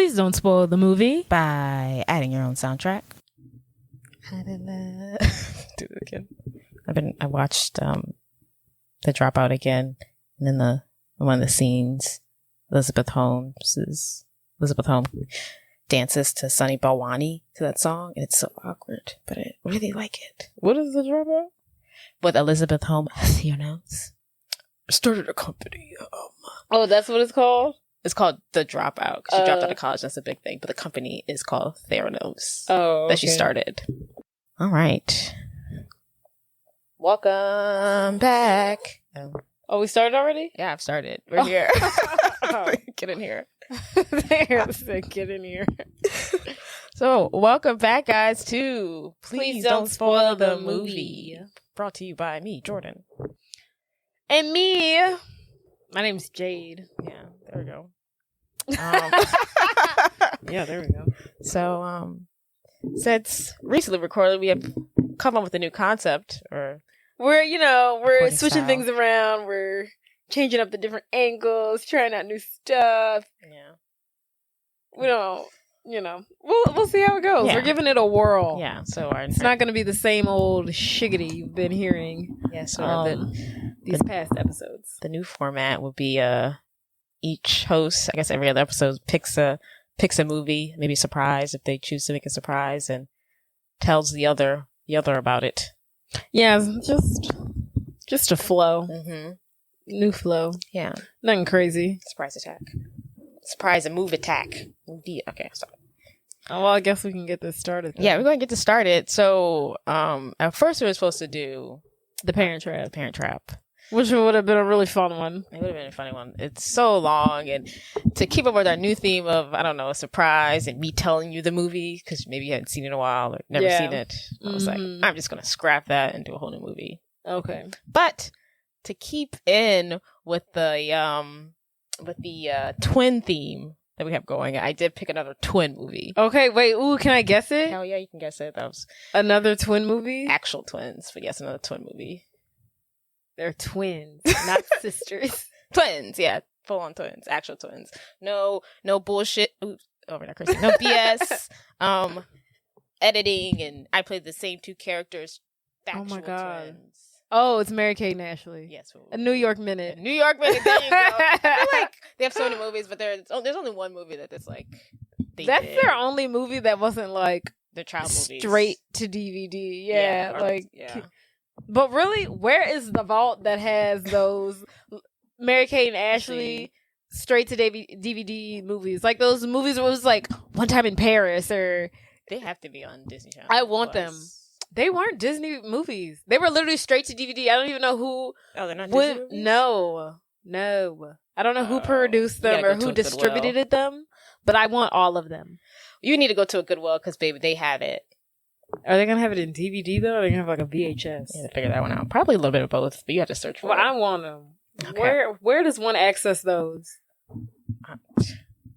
Please don't spoil the movie by adding your own soundtrack. Do it again. I watched The Dropout again, and then one of the scenes, Elizabeth Holmes dances to Sunny Balwani to that song, and it's so awkward, but I really like it. What is The Dropout? With Elizabeth Holmes, started a company. Oh, that's what it's called? It's called The Dropout, because she dropped out of college. That's a big thing. But the company is called Theranos. Oh, okay. That she started. All right. Welcome back. Oh, we started already? Yeah, I've started. We're here. Get in here. Get in here. So, welcome back, guys, to Please Don't Spoil the Movie. Brought to you by me, Jordan. And me. My name's Jade. Yeah, there we go. Yeah, there we go. So, since recently recorded, we have come up with a new concept, or we're switching style. things around. We're changing up the different angles, trying out new stuff. Yeah. We don't, we'll see how it goes. Yeah. We're giving it a whirl. Yeah. So it's not going to be the same old shiggity you've been hearing. Yeah. So these past episodes. The new format will be each host, I guess every other episode, picks a movie, maybe a surprise if they choose to make a surprise, and tells the other about it. Yeah, just a flow. Mm-hmm. New flow. Yeah. Nothing crazy. Surprise attack. Surprise and move attack. Okay, sorry. Oh, well, I guess we can get this started then. Yeah, we're going to get this started. So, at first we were supposed to do The Parent Trap. The Parent Trap. Which would have been a really fun one. It would have been a funny one. It's so long, and to keep up with our new theme of, I don't know, a surprise and me telling you the movie, because maybe you hadn't seen it in a while or never seen it. I was like, I'm just going to scrap that and do a whole new movie. Okay. But to keep in with the twin theme that we have going, I did pick another twin movie. Okay, wait, ooh, can I guess it? Hell yeah, you can guess it. That was another twin movie? Actual twins, but yes, another twin movie. They're twins, not sisters. Twins, yeah. Full on twins. Actual twins. No bullshit. Oops. Oh, we're not crazy. No BS. Editing, and I played the same two characters. Factual Oh my God. twins. Oh, it's Mary-Kate and Ashley. Yes. A New York Minute. New York Minute, there you go. I feel like they have so many movies, but there's only one movie that's like... That's their only movie that wasn't like... Their child movies. Straight to DVD. Yeah. Yeah. But really, where is the vault that has those Mary-Kate and Ashley straight to DVD movies? Like those movies where it was like One Time in Paris, or... They have to be on Disney Channel. I want them. They weren't Disney movies. They were literally straight to DVD. I don't even know who... Oh, they're not Disney movies? No. I don't know who produced them or who distributed them, but I want all of them. You need to go to a Goodwill because, baby, they have it. Are they going to have it in DVD, though? Or are they going to have like a VHS? Yeah, figure that one out. Probably a little bit of both, but you have to search for it. Well, I want them. Okay. Where does one access those?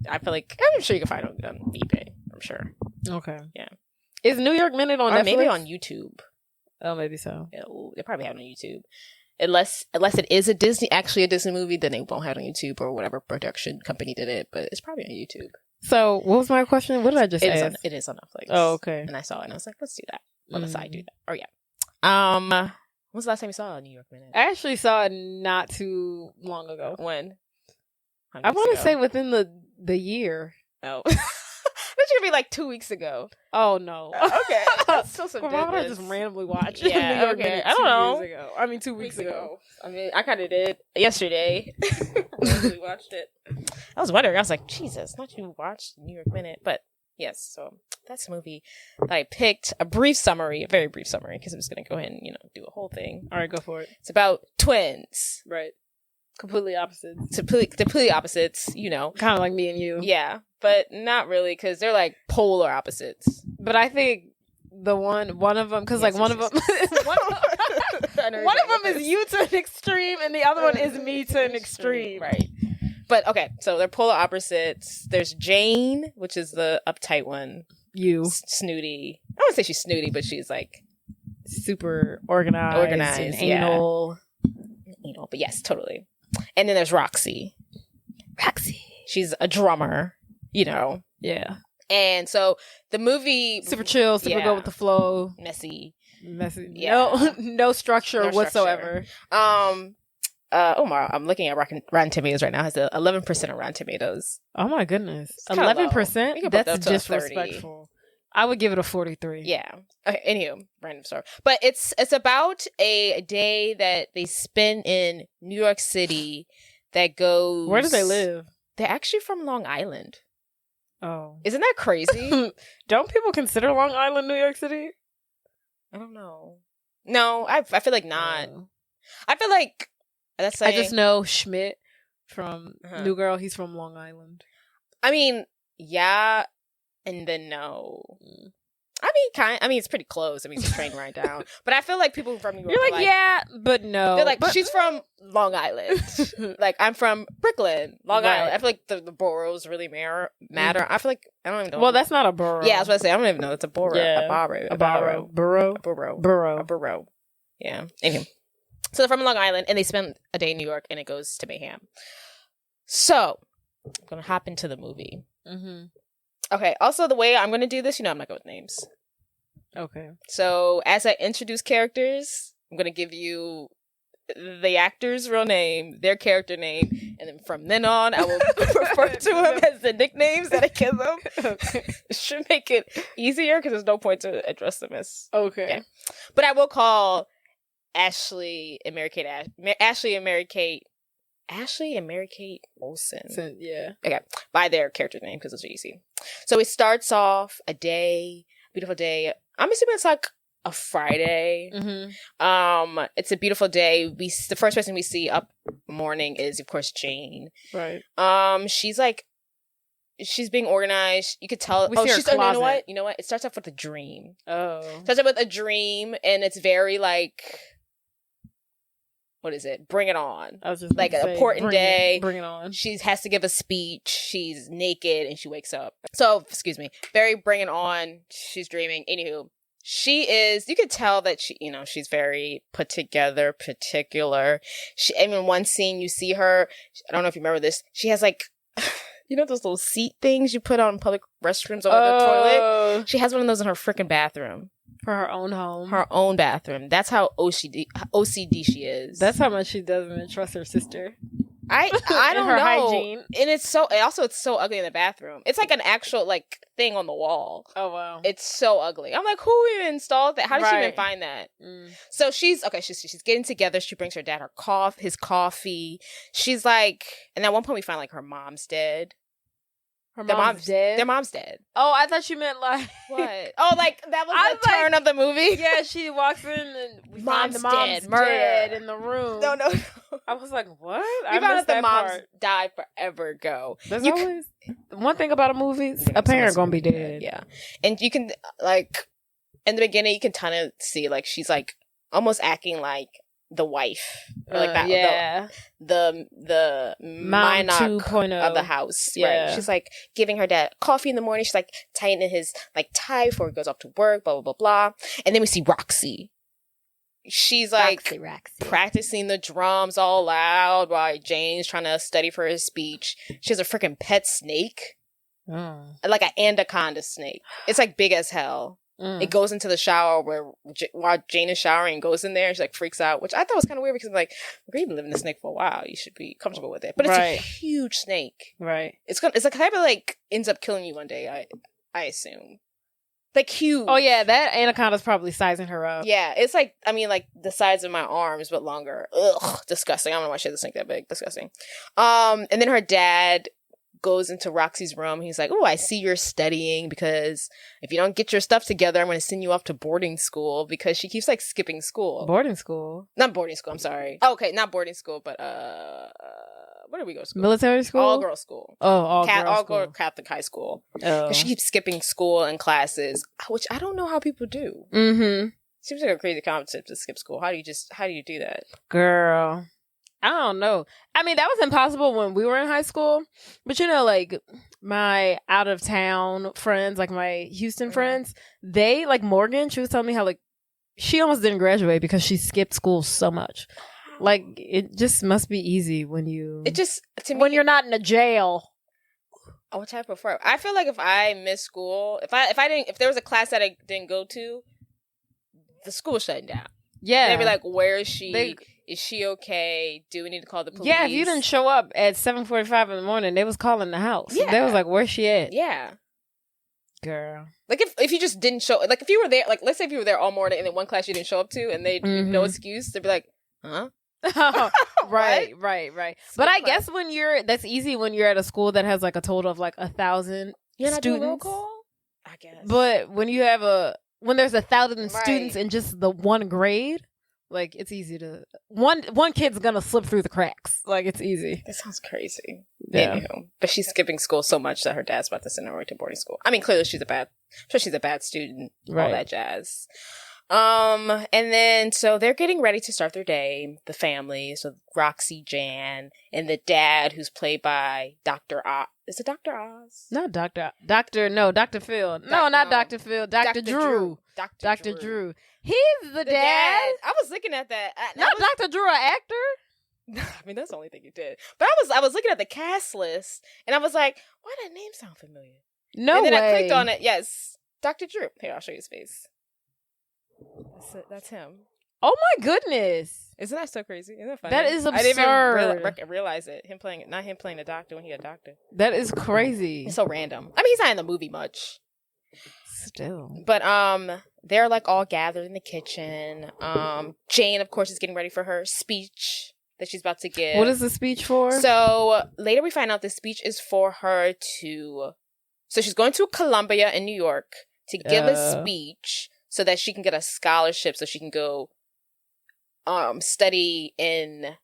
I feel like... I'm sure you can find them on eBay. I'm sure. Okay. Yeah. Is New York Minute on Netflix? Maybe on YouTube. Oh, maybe so. Yeah, they probably have it on YouTube. Unless it is a Disney movie, then they won't have it on YouTube or whatever production company did it, but it's probably on YouTube. So, what was my question? What did I just ask? It is on Netflix. Oh, okay. And I saw it and I was like, let's do that. On the side, do that. Oh, yeah. When was the last time you saw a New York Minute? I actually saw it not too long ago. When? I want to say within the year. Oh. That should be like 2 weeks ago. Oh, no. Okay. That's still some Why would I just randomly watch New Yeah, York okay. Minute I don't know. 2 years ago? I mean, 2 weeks ago. I mean, I kind of did yesterday. We watched it. I was wondering. I was like, Jesus, not you watched New York Minute. But yes, so that's the movie that I picked. A very brief summary, because I was going to go ahead and, do a whole thing. All right, go for it. It's about twins. Right. Completely opposites. Completely opposites, Kind of like me and you. Yeah, but not really, because they're like polar opposites. But I think one of them, because one of them is you to an extreme, and the other one is me to an extreme. Right. But okay, so they're polar opposites. There's Jane, which is the uptight one. You. Snooty. I don't want to say she's snooty, but she's like super organized and anal. Anal, but yes, totally. And then there's Roxy. She's a drummer, Yeah. And so the movie super chill, super go with the flow, messy. Yeah. No structure whatsoever. I'm looking at Rotten Tomatoes right now. It has 11% on Rotten Tomatoes. Oh my goodness, 11%. That's disrespectful. I would give it a 43. Yeah. Okay, anywho, random story. But it's about a day that they spend in New York City that goes. Where do they live? They're actually from Long Island. Oh, isn't that crazy? Don't people consider Long Island New York City? I don't know. No, I feel like not. I feel like that's. I just know Schmidt from New Girl. He's from Long Island. I mean, yeah, and then no. I mean, it's pretty close. I mean, it's a train right down. But I feel like people from New York You're like, yeah, but no. They're like, she's from Long Island. Like, I'm from Brooklyn, Long Island. I feel like the boroughs really matter. I feel like, I don't even know. Well, that's not a borough. Yeah, I was about to say, I don't even know. It's a borough. Yeah. A borough. Yeah. Anyway. So they're from Long Island, and they spend a day in New York, and it goes to mayhem. So, I'm going to hop into the movie. Mm-hmm. Okay, also the way I'm going to do this, I'm not good with names. Okay. So as I introduce characters, I'm going to give you the actor's real name, their character name, and then from then on, I will refer to them as the nicknames that I give them. Okay. It should make it easier because there's no point to address them as... Okay. Yeah. But I will call Ashley and Mary-Kate Olsen. Yeah. Okay. By their character name, because those are easy. So it starts off a beautiful day. I'm assuming it's like a Friday. Mm-hmm. It's a beautiful day. The first person we see up morning is, of course, Jane. Right. She's being organized. You could tell. She's you know what? You know what? It starts off with a dream. Oh. It starts off with a dream, and it's very like... What is it? Bring it on. I was just like an important day. Bring it on. She has to give a speech. She's naked and she wakes up. So, excuse me. Very bring it on. She's dreaming. Anywho, she is, you could tell that she's very put together, particular. I mean, one scene you see her, I don't know if you remember this. She has like, those little seat things you put on public restrooms over the toilet? She has one of those in her freaking bathroom. For her own home. Her own bathroom. That's how OCD she is. That's how much she doesn't trust her sister. I don't her know. Hygiene. And it's so ugly in the bathroom. It's like an actual like thing on the wall. Oh wow. It's so ugly. I'm like, who even installed that? How did she even find that? So she's getting together. She brings her dad his coffee. She's like, and at one point we find like her mom's dead. Her mom's dead? Their mom's dead. Oh, I thought you meant like... What? Oh, like that was the turn of the movie? Yeah, she walks in and we find the mom's murder dead in the room. No. I was like, what? We found out the mom's died forever ago. There's always... One thing about a movie, a parent gonna be dead. Yeah. And you can, like, in the beginning, you can kind of see, like, she's, like, almost acting like the wife, or like that, the Mom 2.0 of the house. Yeah. Right? She's like giving her dad coffee in the morning. She's like tightening his like tie before he goes off to work. Blah blah blah blah. And then we see Roxy. She's like Roxy. Practicing the drums all loud while Jane's trying to study for his speech. She has a freaking pet snake, like an anaconda snake. It's like big as hell. It goes into the shower while Jane is showering and goes in there and she like freaks out, which I thought was kind of weird because I'm like, you've been living the snake for a while. You should be comfortable with it. But it's a huge snake. Right. It's like type of like ends up killing you one day, I assume. Like huge. Oh yeah, that anaconda's probably sizing her up. Yeah, it's like, I mean like the size of my arms but longer. Ugh, disgusting. I don't know why she has a snake that big. Disgusting. And then her dad goes into Roxy's room. He's like, oh, I see you're studying because if you don't get your stuff together, I'm going to send you off to boarding school because she keeps like skipping school. Boarding school? Not boarding school, I'm sorry. Oh, okay, not boarding school, but where do we go to school? Military school? All girl school. Oh, all girl Catholic high school. Oh. She keeps skipping school and classes, which I don't know how people do. Mm-hmm. Seems like a crazy concept to skip school. How do you do that? Girl, I don't know. I mean, that was impossible when we were in high school. But, like, my out-of-town friends, like my Houston friends, they, like Morgan, she was telling me how, like, she almost didn't graduate because she skipped school so much. Like, it just must be easy when you... It just... To me, when you're not in a jail. Oh, which I prefer. I feel like if I miss school, if there was a class that I didn't go to, the school was shutting down. Yeah. They'd be like, where is she? Is she okay? Do we need to call the police? Yeah, if you didn't show up at 7:45 in the morning, they was calling the house. Yeah. They was like, where's she at? Yeah. Girl. Like, if you just didn't show, like, if you were there, like, let's say if you were there all morning and then one class you didn't show up to and they no excuse, they'd be like, huh? Right. But I guess that's easy when you're at a school that has, like, a total of, like, 1,000 You're not doing students. roll call? I guess. But when there's 1,000 students in just the one grade, like, it's easy to one kid's gonna slip through the cracks. Like, it's easy. That sounds crazy. Yeah. Anywho, but she's skipping school so much that her dad's about to send her away to boarding school. I mean, clearly she's a bad student. Right. All that jazz. And then so they're getting ready to start their day. The family, so Roxy, Jan, and the dad, who's played by Dr. Oz. Is it Dr. Oz? Not Dr. Phil. No, not Dr. Phil. Dr. Drew. Dr. Drew. He's the dad. I was looking at that. Not Dr. Drew, an actor? I mean, that's the only thing you did. But I was looking at the cast list, and I was like, why does that name sound familiar? No way. And then I clicked on it. Yes, Dr. Drew. Here, I'll show you his face. That's it. That's him. Oh my goodness! Isn't that so crazy? Isn't that funny? That is absurd. I didn't even realize it. Not him playing a doctor when he a doctor. That is crazy. It's so random. I mean, he's not in the movie much. Still. But they're like all gathered in the kitchen. Jane, of course, is getting ready for her speech that she's about to give. What is the speech for? So later we find out the speech is for her to. So she's going to Columbia in New York to give a speech so that she can get a scholarship, so she can go study in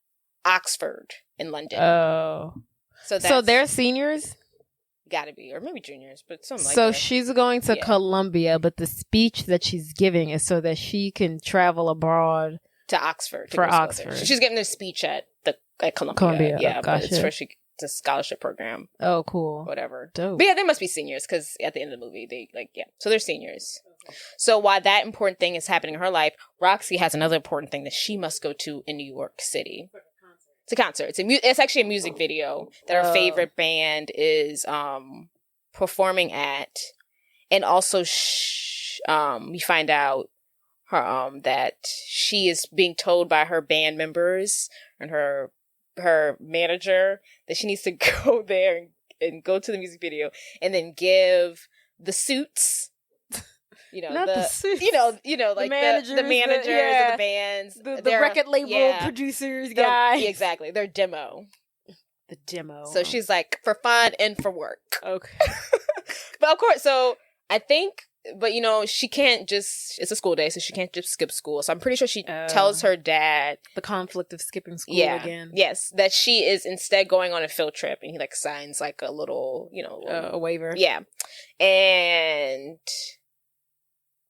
Oxford in London. Oh. So they're seniors? Gotta be, or maybe juniors, but something like that. So she's going to Columbia, but the speech that she's giving is so that she can travel abroad to Oxford. For Oxford. So she's giving a speech at Columbia. Yeah, gotcha. But it's a scholarship program. Oh, cool. Whatever. Dope. But yeah, they must be seniors, because at the end of the movie, so they're seniors. So while that important thing is happening in her life, Roxy has another important thing that she must go to in New York City. It's a concert. It's actually a music video that her favorite band is performing at, and also we find out that she is being told by her band members and her manager that she needs to go there and go to the music video and then give the suits. Not the suits. Like the managers of the bands, the record label producers, guys. Exactly, their demo. The demo. So she's like, for fun and for work. Okay. But of course, so I think, but she can't just. It's a school day, so she can't just skip school. So I'm pretty sure she tells her dad the conflict of skipping school again. Yes, that she is instead going on a field trip, and he signs a little, a waiver. Yeah,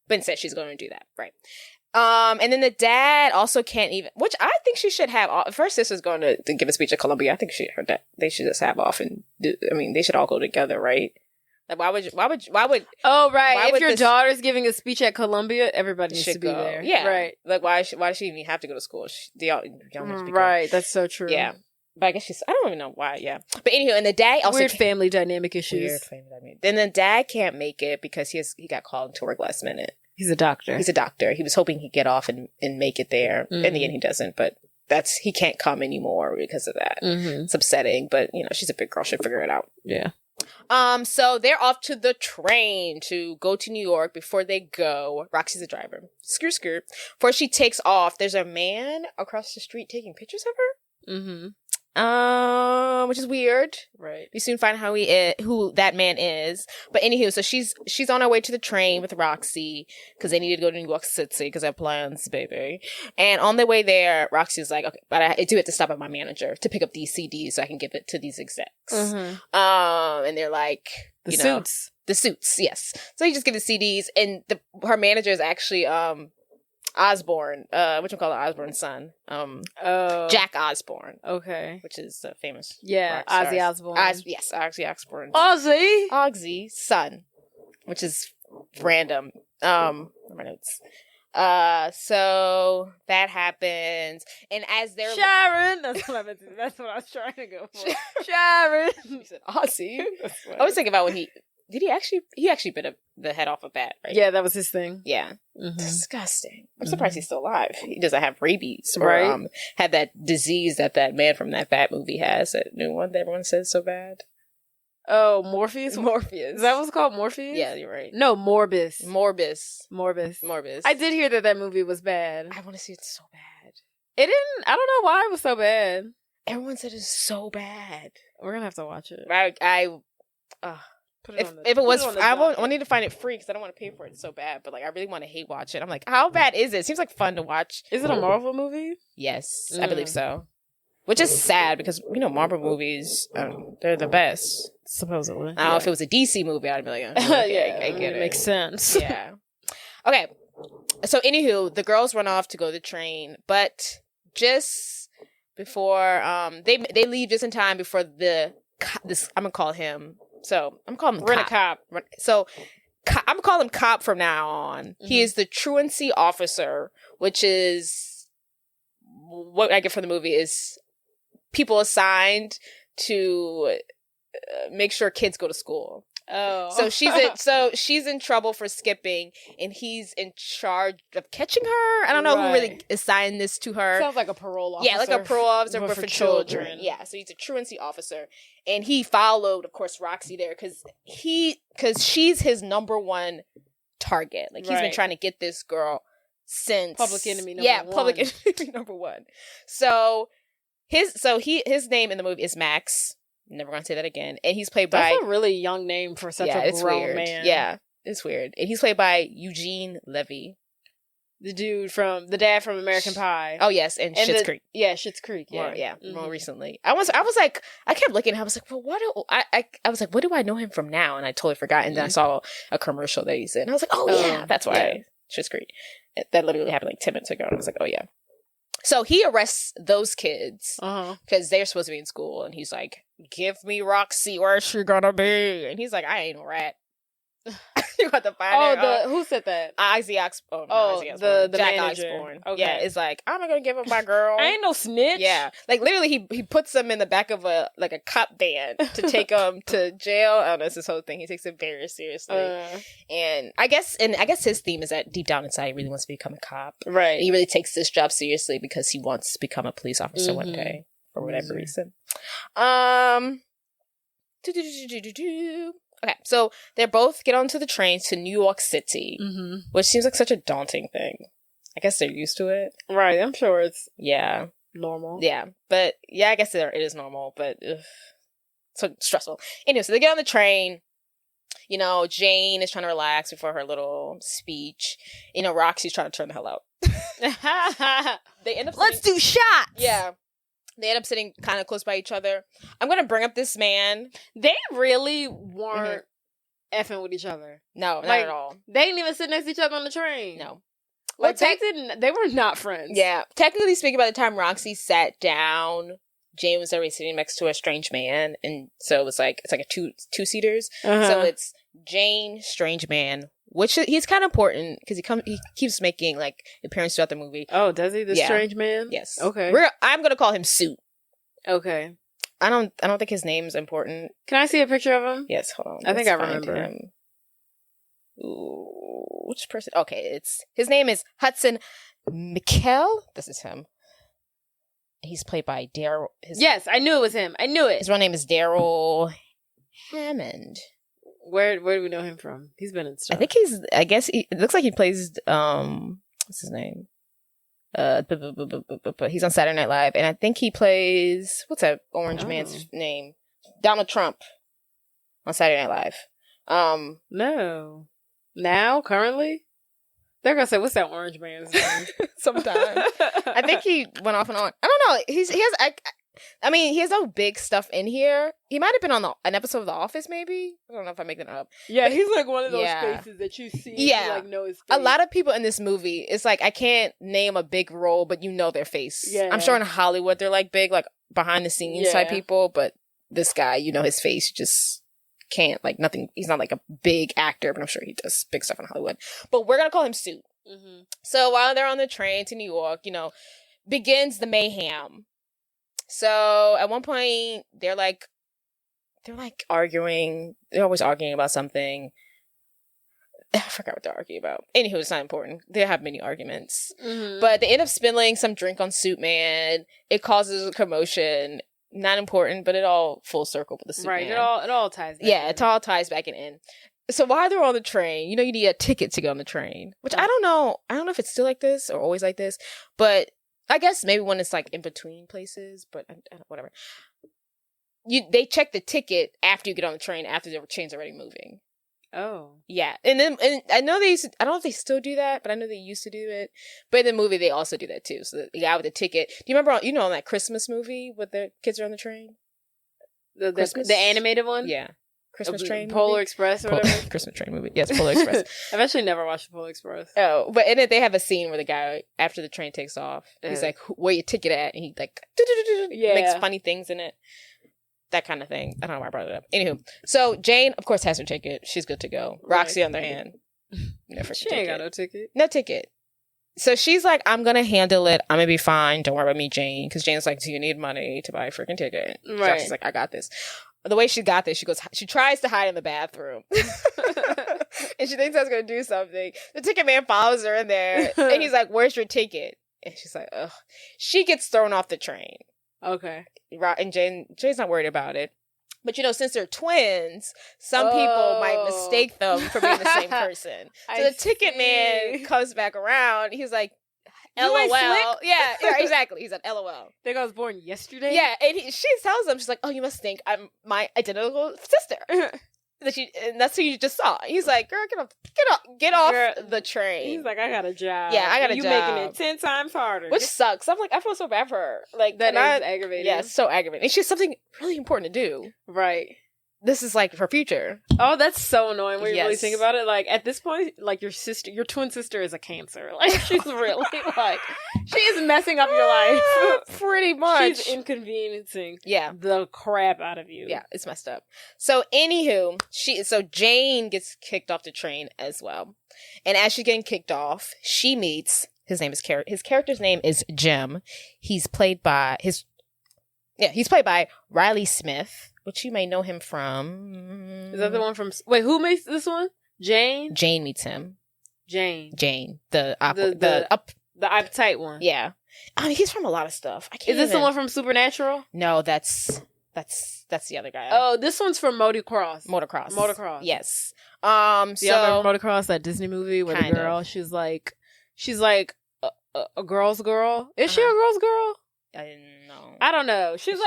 but instead she's going to do that, right? And then the dad also can't even, which I think she should have off. If her sister's going to give a speech at Columbia, I think they should just have off and do. I mean, they should all go together, right? Like, why would? Oh, right. If your daughter's giving a speech at Columbia, everybody needs to be there. Yeah, right. Like, why does she even have to go to school? Y'all right. That's so true. Yeah. But I guess I don't even know why, yeah. But anywho, and the dad also... Weird family dynamic issues. Then the dad can't make it because he got called into work last minute. He's a doctor. He was hoping he'd get off and make it there. Mm-hmm. In the end, he doesn't. But he can't come anymore because of that. Mm-hmm. It's upsetting. But, she's a big girl. She'll figure it out. Yeah. So they're off to the train to go to New York. Before they go, Roxy's the driver. Skirt. Before she takes off, there's a man across the street taking pictures of her. Mm-hmm. Which is weird. Right. We soon find who that man is. But anywho, so she's on her way to the train with Roxy because they needed to go to New York City because they have plans, baby. And on their way there, Roxy's like, okay, but I do have to stop at my manager to pick up these CDs so I can give it to these execs. Mm-hmm. And they're like, the suits, yes. So he just gives the CDs, and her manager is actually Osborne, Osborne's son, Jack Osborne. Okay. Which is famous. Yeah, Ozzy Osbourne. Yes, Ozzy Osbourne. Ozzy's son, which is random. My notes. So that happens, and as they're Sharon, that's what I meant to. That's what I was trying to go for. Sharon, he said, Aussie. I was thinking about when he actually bit the head off a bat, right? Yeah, that was his thing. Yeah. Mm-hmm. Disgusting. I'm surprised he's still alive. He doesn't have rabies or Right. had that disease that man from that Bat movie has. That new one that everyone says is so bad. Oh, Morpheus? Morpheus. Is that what's called, Morpheus? Yeah, you're right. No, Morbus. Morbus. I did hear that movie was bad. I want to see it so bad. It didn't. I don't know why it was so bad. Everyone said it's so bad. We're gonna have to watch it. Put it if it was, I need to find it free because I don't want to pay for it so bad. But like, I really want to hate watch it. I'm like, how bad is it? Seems like fun to watch. Is it a Marvel movie? Yes, I believe so. Which is sad because Marvel movies, they're the best. Supposedly. I don't know if it was a DC movie, I'd be like, okay, I get it. Makes sense. Yeah. Okay. So, anywho, the girls run off to go to the train, but just before they leave just in time before this I'm gonna call him. So I'm gonna call him Cop. So I'm gonna call him Cop from now on. Mm-hmm. He is the truancy officer, which is what I get from the movie is people assigned to make sure kids go to school. Oh, so she's in trouble for skipping, and he's in charge of catching her. I don't know who really assigned this to her. Sounds like a parole officer. Yeah, like a parole officer, but for children. Yeah, so he's a truancy officer, and he followed, of course, Roxy there because she's his number one target. Like he's been trying to get this girl since public enemy number one. Public enemy number one. So his name in the movie is Max. Never gonna say that again. And he's played by... That's a really young name for such a grown man. Yeah, it's weird. And he's played by Eugene Levy. The dad from American Pie. Oh, yes, and Schitt's Creek. Yeah, Schitt's Creek, yeah. More recently. I was like, I kept looking, I was like, well, I was like, what do I know him from now? And I totally forgot. And then I saw a commercial that he's in. I was like, oh, yeah, that's why. Schitt's Creek. That literally happened like 10 minutes ago. And I was like, oh, yeah. So he arrests those kids because they're supposed to be in school, and he's like, "Give me Roxy, where's she gonna be?" And he's like, "I ain't no rat." You got to find her. Who said that? Ozzy Osbourne. The Jack manager. Osbourne. Okay. Yeah, it's like, I'm not gonna give up my girl. I ain't no snitch. Yeah, like literally, he puts them in the back of a cop van to take them to jail. I don't know, it's this whole thing. He takes it very seriously, and I guess his theme is that deep down inside, he really wants to become a cop. Right. And he really takes this job seriously because he wants to become a police officer one day for whatever reason. Okay, so they both get onto the train to New York City, which seems like such a daunting thing. I guess they're used to it. Right, I'm sure it's normal. Yeah, but I guess it is normal, but so stressful. Anyway, so they get on the train. Jane is trying to relax before her little speech. Roxy's trying to turn the hell out. They end up let's do shots! Yeah. They end up sitting kind of close by each other. I'm going to bring up this man. They really weren't effing with each other. No, not at all. They didn't even sit next to each other on the train. No. They were not friends. Yeah. Technically speaking, by the time Roxy sat down, Jane was already sitting next to a strange man. And so it's like a two-seaters. So it's Jane, strange man, which he's kind of important because he keeps making like appearances throughout the movie. Oh, does he? The strange man? Yes. Okay. I'm gonna call him Suit. Okay. I don't think his name's important. Can I see a picture of him? Yes. Hold on. I think I remember him. Ooh, which person? Okay, his name is Hudson Mikkel. This is him. He's played by Daryl. Yes, I knew it was him. I knew it. His real name is Daryl Hammond. Where do we know him from? He's been in stuff. I guess it looks like he plays, what's his name? He's on Saturday Night Live, and I think he plays, what's that orange man's name? Donald Trump on Saturday Night Live. No. Now? Currently? They're gonna say, what's that orange man's name? Sometime. I think he went off and on. I don't know. He has no big stuff in here. He might have been on an episode of The Office, maybe. I don't know if I'm making that up. Yeah, but he's like one of those faces that you see. Yeah, you know his face. A lot of people in this movie, it's like I can't name a big role, but you know their face. Yeah, I'm sure in Hollywood they're like big, like behind the scenes type people. But this guy, you know his face, you just can't like nothing. He's not like a big actor, but I'm sure he does big stuff in Hollywood. But we're gonna call him Suit. Mm-hmm. So while they're on the train to New York, begins the mayhem. So at one point, they're arguing. They're always arguing about something. I forgot what they're arguing about. Anywho, it's not important. They have many arguments. Mm-hmm. But they end up spilling some drink on Soup Man. It causes a commotion. Not important, but it all full circle with the Soup Man. It all ties back Yeah, in. it all ties back in. So while they're on the train, you need a ticket to get on the train. Which I don't know. I don't know if it's still like this or always like this. But I guess maybe when it's in between places. But whatever. They check the ticket after you get on the train, after the train's already moving. Oh. Yeah. And I know I don't know if they still do that, but I know they used to do it. But in the movie, they also do that too. So the guy with the ticket. Do you remember, on that Christmas movie where the kids are on the train? The animated one? Yeah. Christmas Train Polar movie? Express or whatever? Christmas Train movie. Yes, Polar Express. I've actually never watched Polar Express. Oh, but in it, they have a scene where the guy, after the train takes off, he's like, where your ticket at? And he makes funny things in it. That kind of thing. I don't know why I brought it up. Anywho, so Jane, of course, has her ticket. She's good to go. Roxy, on the other hand, she ain't got no ticket. No ticket. So she's like, I'm going to handle it. I'm going to be fine. Don't worry about me, Jane. Because Jane's like, do you need money to buy a freaking ticket? Right. She's like, I got this. The way she got this, she tries to hide in the bathroom. And she thinks that's going to do something. The ticket man follows her in there. And he's like, where's your ticket? And she's like, ugh. She gets thrown off the train. Okay. And Jane's not worried about it. But, since they're twins, some people might mistake them for being the same person. So the ticket man comes back around. He's like, LOL. Yeah, exactly. He's like, LOL. Think I was born yesterday? Yeah, and she tells him, she's like, oh, you must think I'm my identical sister. And that's who you just saw. He's like, girl, get off the train. He's like, I got a job. Yeah, I got a you job. You making it 10 times harder. Which sucks. I'm like, I feel so bad for her. Like, that is aggravating. Yeah, it's so aggravating. And she has something really important to do. Right. This is her future. Oh, that's so annoying when you really think about it. Like, at this point, your twin sister is a cancer. Like, she's really, she is messing up your life. Pretty much. She's inconveniencing the crap out of you. Yeah, it's messed up. So, anywho, Jane gets kicked off the train as well. And as she's getting kicked off, she meets, his character's name is Jim. He's played by Riley Smith, which you may know him from. Is that the one from? Wait, who makes this one? Jane. Jane meets him. Jane. The uptight one. Yeah. I mean, he's from a lot of stuff. Is this the one from Supernatural? No, that's the other guy. Oh, this one's from Motocross. Motocross. Yes. Y'all remember Motocross, that Disney movie where the girl, she's like a girl's girl. Is she a girl's girl? I didn't know. I don't know. She's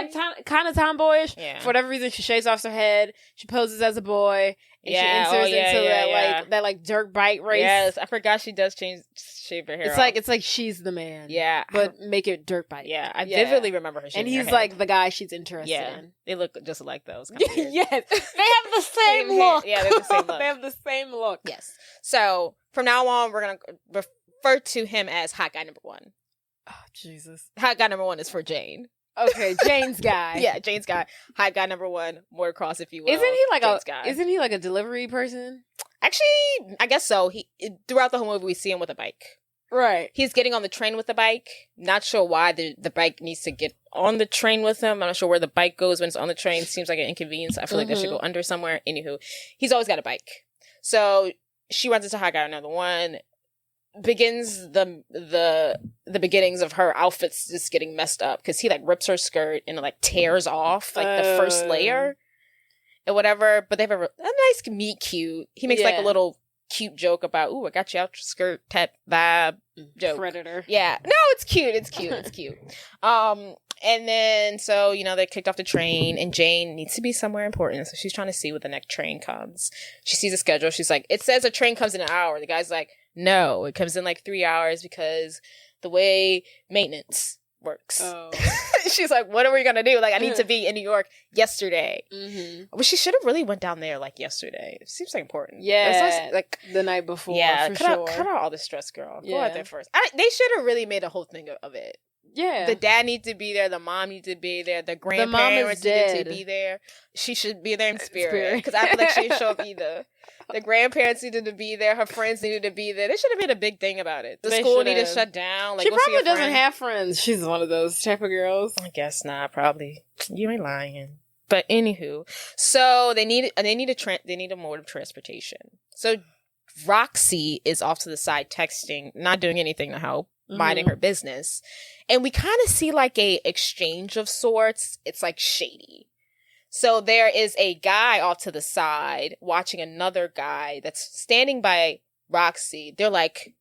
kind of tomboyish. Yeah. For whatever reason, she shaves off her head. She poses as a boy. And she enters into that dirt bike race. Yes, I forgot she does shave her hair. It's like she's the man. Yeah, but make it dirt bike. Yeah, I vividly remember her. And he's like the guy she's interested in. They look just like those. Yes, they have the same look. Yeah, they have the same look. They have the same look. Yes. So from now on, we're gonna refer to him as Hot Guy Number 1. Oh, Jesus. Hot Guy Number 1 is for Jane. Okay, Jane's guy. Yeah, Jane's guy. Hot Guy Number 1, motocross, if you will. Isn't he like a delivery person? Actually, I guess so. Throughout the whole movie, we see him with a bike. Right. He's getting on the train with the bike. Not sure why the bike needs to get on the train with him. I'm not sure where the bike goes when it's on the train. Seems like an inconvenience. I feel like that should go under somewhere. Anywho, he's always got a bike. So she runs into Hot Guy Number 1. Begins the beginnings of her outfits just getting messed up because he rips her skirt and tears off the first layer and whatever. But they have a nice meet cute. He makes a little cute joke about, "Ooh, I got you out your skirt," type vibe joke. Predator. Yeah, no, it's cute. It's cute. And then so they're kicked off the train, and Jane needs to be somewhere important, so she's trying to see when the next train comes. She sees a schedule. She's like, "It says a train comes in an hour." The guy's like, "No, it comes in 3 hours because the way maintenance works." Oh. She's like, "What are we gonna do? I need to be in New York yesterday." Mm-hmm. But she should have really went down there yesterday. It seems important. Yeah, the night before. Yeah, for cut sure. out all the stress, girl. Yeah. Go out there first. They should have really made a whole thing of it. Yeah. The dad needs to be there. The mom needs to be there. The mom is grandparents needed to dead. be there. She should be there in spirit. Because I feel like she didn't show up either. The grandparents needed to be there. Her friends needed to be there. They should have made a big thing about it. The school needed to shut down. Like, she go see probably your doesn't friend. have friends. She's one of those type of girls. I guess not. Probably. You ain't lying. But anywho, so they need a mode of transportation. So Roxy is off to the side texting, not doing anything to help, minding her business. And we kind of see like a exchange of sorts. It's like shady. So there is a guy off to the side watching another guy that's standing by Roxy. They're like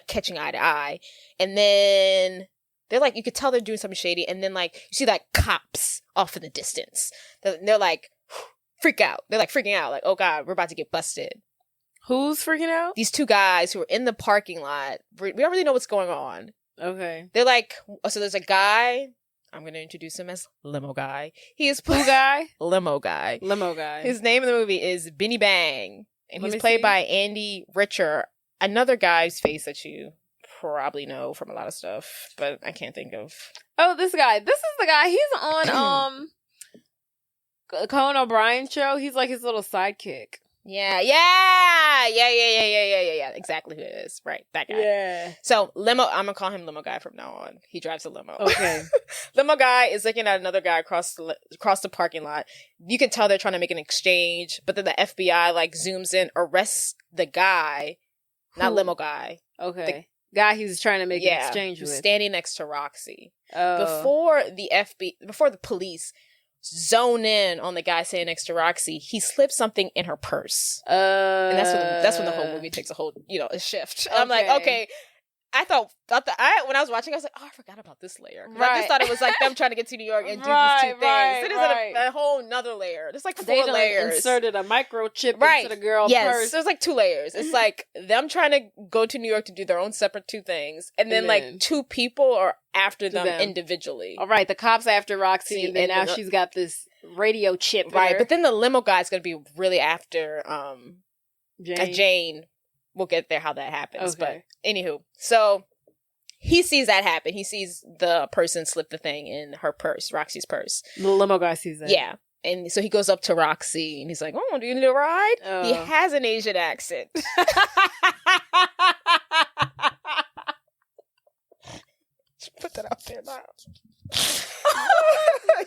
catching eye to eye. And then they're like, you could tell they're doing something shady. And then like, you see like cops off in the distance. They're like, freak out. They're like freaking out. Like, oh God, we're about to get busted. Who's freaking out? These two guys who are in the parking lot. We don't really know what's going on. Okay. They're like, so there's a guy. I'm going to introduce him as Limo Guy. He is Who guy? Limo Guy. Limo guy. His name in the movie is Benny Bang. And he's played by Andy Richer. Another guy's face that you probably know from a lot of stuff, but I can't think of. Oh, this guy. This is the guy. He's on Conan O'Brien show. He's like his little sidekick. Yeah. Exactly who it is. Right, that guy. Yeah. So Limo, I'm gonna call him Limo Guy from now on. He drives a limo. Okay. Limo Guy is looking at another guy across the parking lot. You can tell they're trying to make an exchange, but then the FBI like zooms in, arrests the guy, not Limo Guy. Okay. Guy he's trying to make an exchange with. Standing next to Roxy. Oh. Before the police zone in on the guy standing next to Roxy, he slips something in her purse. And that's when the whole movie takes a whole, a shift. And I'm like, okay. I thought when I was watching, I was like, oh, I forgot about this layer. Right. I just thought it was like them trying to get to New York and do these two things. It is a whole nother layer. There's like 4 layers. Inserted a microchip into the girl's purse. There's like 2 layers. It's like them trying to go to New York to do their own separate 2 things, and then like 2 people are after them individually. All right, the cops after Roxy, and then now she's got this radio chip. Right, but then the limo guy's gonna be really after Jane. We'll get there how that happens. Okay. But anywho, so he sees that happen. He sees the person slip the thing in her purse, Roxy's purse. The limo guy sees that. Yeah. And so he goes up to Roxy and he's like, oh, do you need a ride? He has an Asian accent. Put that out there now.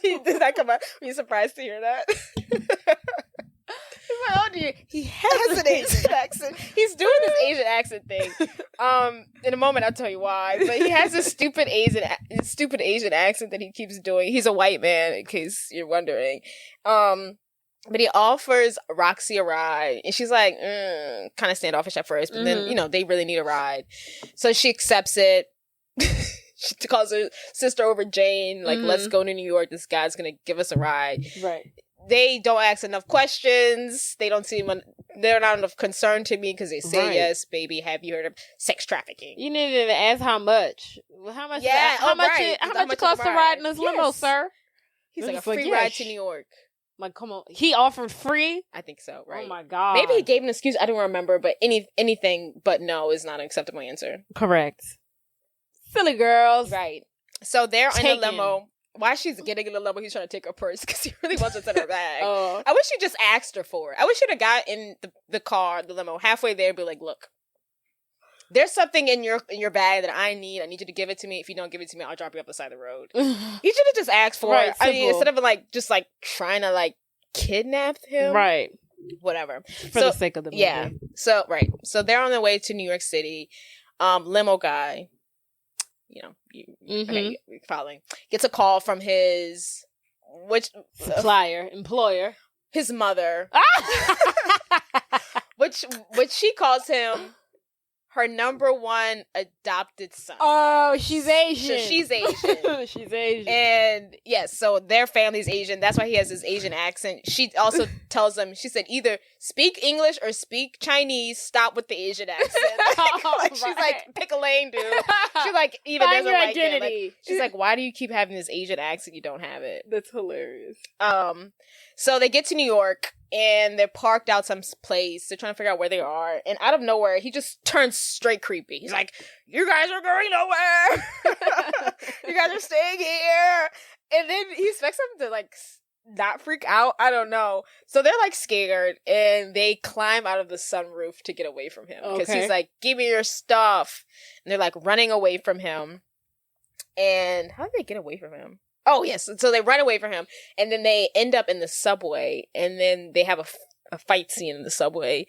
Did that come out? Were you surprised to hear that? He has an Asian accent. He's doing this Asian accent thing. In a moment, I'll tell you why. But he has this stupid Asian accent that he keeps doing. He's a white man, in case you're wondering. But he offers Roxy a ride, and she's like, kind of standoffish at first. But then, they really need a ride, so she accepts it. She calls her sister over, Jane. Like, let's go to New York. This guy's gonna give us a ride. Right. They don't ask enough questions. They don't seem. They're not enough concerned to me because they say, yes, baby, have you heard of sex trafficking? You needed to ask how much. How much? Yeah. How much it costs to ride in this limo, sir? He's like, a free ride to New York. Like, come on. He offered free? I think so, right? Oh, my God. Maybe he gave an excuse. I don't remember, but anything but no is not an acceptable answer. Correct. Silly girls. Right. So they're in the limo. While she's getting in the limo, he's trying to take her purse because he really wants what's in her bag. I wish he just asked her for it. I wish he'd have got in the car, the limo, halfway there and be like, look, there's something in your bag that I need. I need you to give it to me. If you don't give it to me, I'll drop you up the side of the road. He should have just asked for it. I mean, instead of just trying to kidnap him. Right. Whatever. For the sake of the movie. Yeah. So, right. So they're on their way to New York City. Limo guy, you're following, gets a call from his employer, his mother, which she calls him her number 1 adopted son. Oh, she's Asian. So she's Asian. She's Asian. And yes, so their family's Asian. That's why he has his Asian accent. She also tells him, she said, either speak English or speak Chinese. Stop with the Asian accent. She's like, pick a lane, dude. She's like, even find doesn't your like identity. it. She's like, why do you keep having this Asian accent? You don't have it. That's hilarious. So they get to New York and they're parked out some place. They're trying to figure out where they are. And out of nowhere, he just turns straight creepy. He's like, you guys are going nowhere. You guys are staying here. And then he expects them to like not freak out. I don't know. So they're like scared and they climb out of the sunroof to get away from him. Because he's like, give me your stuff. And they're like running away from him. And how did they get away from him? Oh, yes. So they run away from him. And then they end up in the subway. And then they have a fight scene in the subway.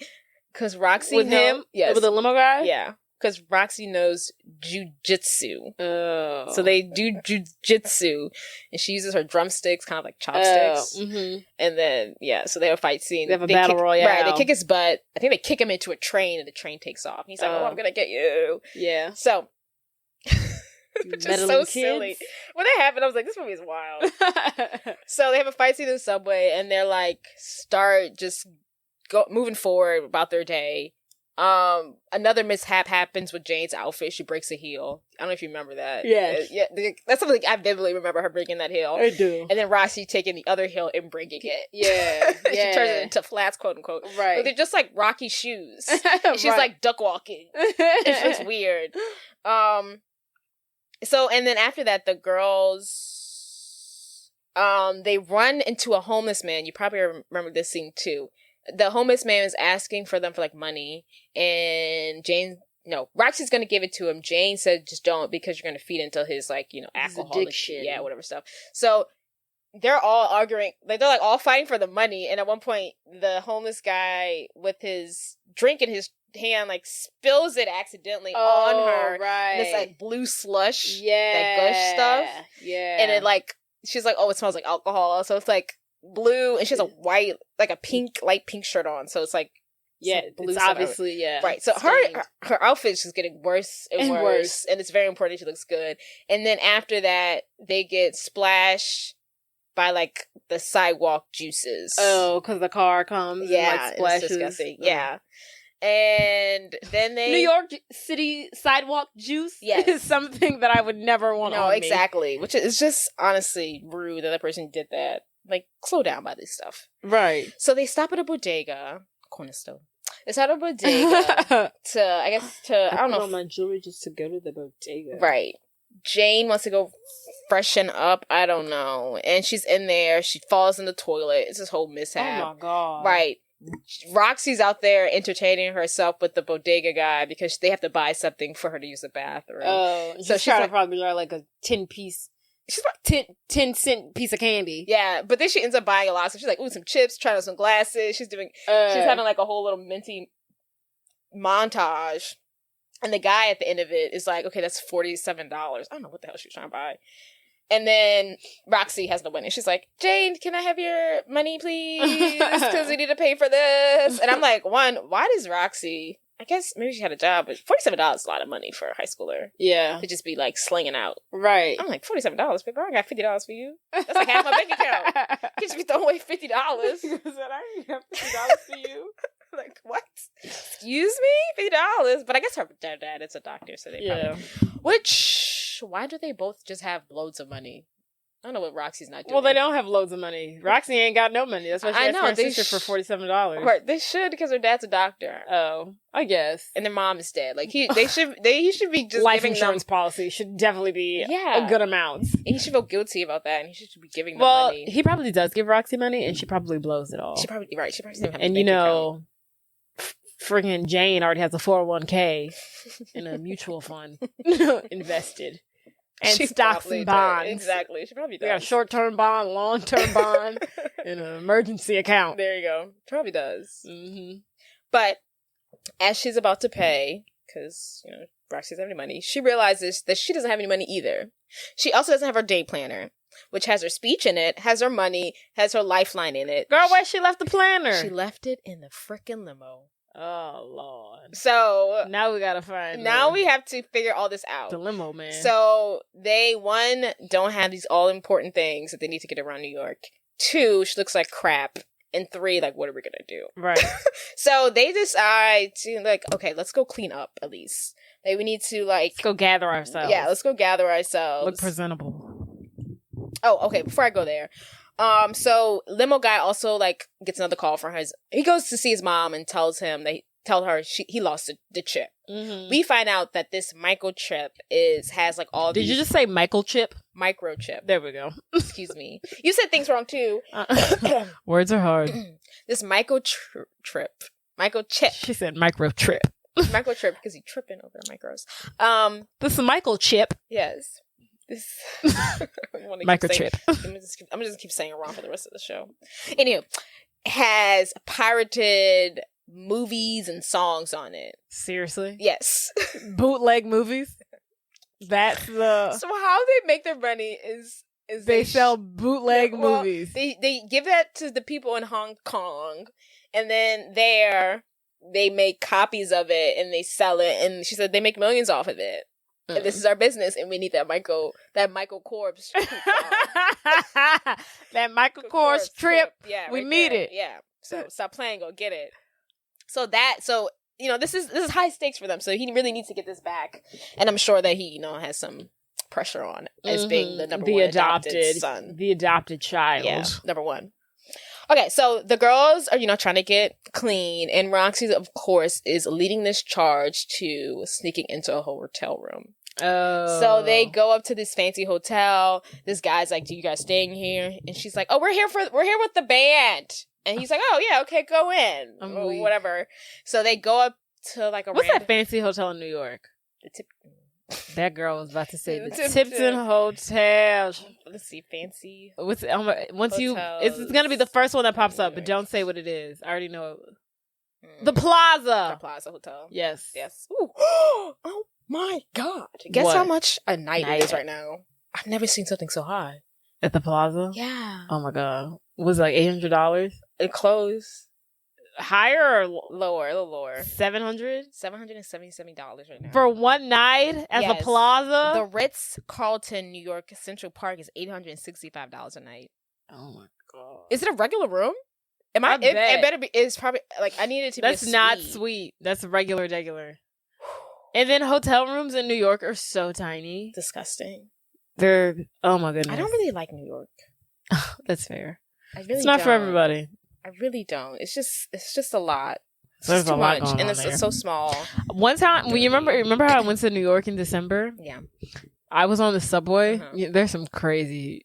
Because Roxy with him? Yes. With the limo guy? Yeah. Because Roxy knows jujitsu. Oh. So they do jujitsu. And she uses her drumsticks, kind of like chopsticks. Oh. Mm-hmm. And then, yeah, so they have a fight scene. They have a battle royale. Right, they kick his butt. I think they kick him into a train and the train takes off. He's like, oh, I'm going to get you. Yeah. So... just so silly. When that happened, I was like, this movie is wild. So they have a fight scene in the subway, and they're like, start just moving forward about their day. Another mishap happens with Jane's outfit. She breaks a heel. I don't know if you remember that. Yeah, that's something I vividly remember her breaking that heel. I do. And then Roxy taking the other heel and breaking it. Yeah, she turns it into flats, quote unquote. Right. But they're just like Rocky shoes. And she's like duck walking. It's just weird. So, and then after that, the girls, they run into a homeless man. You probably remember this scene too. The homeless man is asking for them for like money, and Roxy's gonna give it to him. Jane said, just don't, because you're gonna feed into his like, alcohol addiction. Yeah, whatever stuff. So they're all arguing, like they're like all fighting for the money, and at one point, the homeless guy with his drink in his hand like spills it accidentally on her. Right. This like blue slush. Yeah. That gush stuff. Yeah. And it like, she's like, oh, it smells like alcohol. So it's like blue, and she has a white, like a pink, light pink shirt on. So it's like, yeah, blue. It's obviously, yeah. Right. So her outfit's just getting worse and worse. And it's very important she looks good. And then after that, they get splashed by like the sidewalk juices. Oh, because the car comes and like splashes. It's disgusting. Yeah. And then New York City sidewalk juice is something that I would never want on me. No, exactly. Which is just honestly rude that the person did that. Like, slow down by this stuff. Right. So they stop at a bodega. Corner store. They stop at a bodega I don't know. My jewelry just to go to the bodega. Right. Jane wants to go freshen up. I don't know. And she's in there. She falls in the toilet. It's this whole mishap. Oh my God. Right. Roxy's out there entertaining herself with the bodega guy because they have to buy something for her to use the bathroom. Oh, so she's trying to probably learn like a 10-piece. She's about 10-cent piece of candy. Yeah, but then she ends up buying a lot. So she's like, ooh, some chips, trying on some glasses. She's having like a whole little minty montage. And the guy at the end of it is like, okay, that's $47. I don't know what the hell she was trying to buy. And then Roxy has the money. She's like, Jane, can I have your money, please? Because we need to pay for this. And I'm like, why does Roxy... I guess maybe she had a job, but $47 is a lot of money for a high schooler. Yeah. To just be like slinging out. Right. I'm like, $47, baby. I got $50 for you. That's like half my bank account. You just be throwing away $50. I didn't have $50 for you. Like, what? Excuse me? $50? But I guess her dad is a doctor, so they probably... Why do they both just have loads of money? I don't know what Roxy's not doing. Well, they don't have loads of money. Roxy ain't got no money. That's why she asked her sister for $47. Right, they should, because her dad's a doctor. Oh, I guess. And their mom is dead. Like he should be just life insurance policy should definitely be a good amount. And he should feel guilty about that, and he should be giving them money. Well, he probably does give Roxy money, and she probably blows it all. She probably doesn't have and you know, friggin' Jane already has a 401k in a mutual fund invested. And she stocks and bonds. Exactly. She probably does. We got a short-term bond, long-term bond, and an emergency account. There you go. Probably does. Mm-hmm. But as she's about to pay, because, Roxy doesn't have any money, she realizes that she doesn't have any money either. She also doesn't have her day planner, which has her speech in it, has her money, has her lifeline in it. Girl, where she left the planner? She left it in the frickin' limo. Oh, Lord. So... Now we gotta find... Now we have to figure all this out. The limo, man. So, they, 1, don't have these all-important things that they need to get around New York. 2, she looks like crap. And 3, like, what are we gonna do? Right. So, they decide to, like, okay, let's go clean up, at least. Like, we need to, like... Let's go gather ourselves. Yeah, let's go gather ourselves. Look presentable. Oh, okay, before I go there... So limo guy also like gets another call from his. He goes to see his mom and tell her he lost the chip. Mm-hmm. We find out that this microchip has like all. Did you just say microchip? Microchip. There we go. Excuse me. You said things wrong too. Words are hard. This microchip. She said microchip. Microchip because he's tripping over the micros. This microchip. Yes. This microchip. I'm just keep saying it wrong for the rest of the show. Anyway, has pirated movies and songs on it. Seriously? Yes. Bootleg movies? That's the... So how they make their money is they sell bootleg movies. They give that to the people in Hong Kong, and then they make copies of it and they sell it, and she said they make millions off of it. And this is our business, and we need that Michael Kors. That Michael Kors trip. Yeah, we right need there. it. Yeah. So stop playing, go get it. So this is high stakes for them. So he really needs to get this back, and I'm sure that he has some pressure on as being the number one adopted son, the adopted child. Yeah, number one. Okay, so the girls are, trying to get clean, and Roxy, of course, is leading this charge to sneaking into a hotel room. Oh. So they go up to this fancy hotel. This guy's like, "Do you guys staying here?" And she's like, "Oh, we're here with the band." And he's like, "Oh yeah, okay, go in." Or whatever. So they go up to like what's that fancy hotel in New York? That girl was about to say the Tipton Hotel. Let's see, fancy. It's gonna be the first one that pops up, but don't say what it is. I already know it. The Plaza. The Plaza Hotel. Yes. Ooh. Oh my God! Guess how much a night it is right now? I've never seen something so high at the Plaza. Yeah. Oh my God! Was it like $800? It closed. Higher or lower? A little lower. $700? $777 right now for one night at the Plaza. The Ritz-Carlton, New York Central Park is $865 a night. Oh my God! Is it a regular room? It better be. It's probably like I need it to be. That's not sweet. That's regular. And then hotel rooms in New York are so tiny. Disgusting. They're oh my goodness. I don't really like New York. That's fair. It's not for everybody. I really don't. It's just a lot. There's too a lot much, going and on there. it's so small. One time, you remember how I went to New York in December? Yeah. I was on the subway. There's some crazy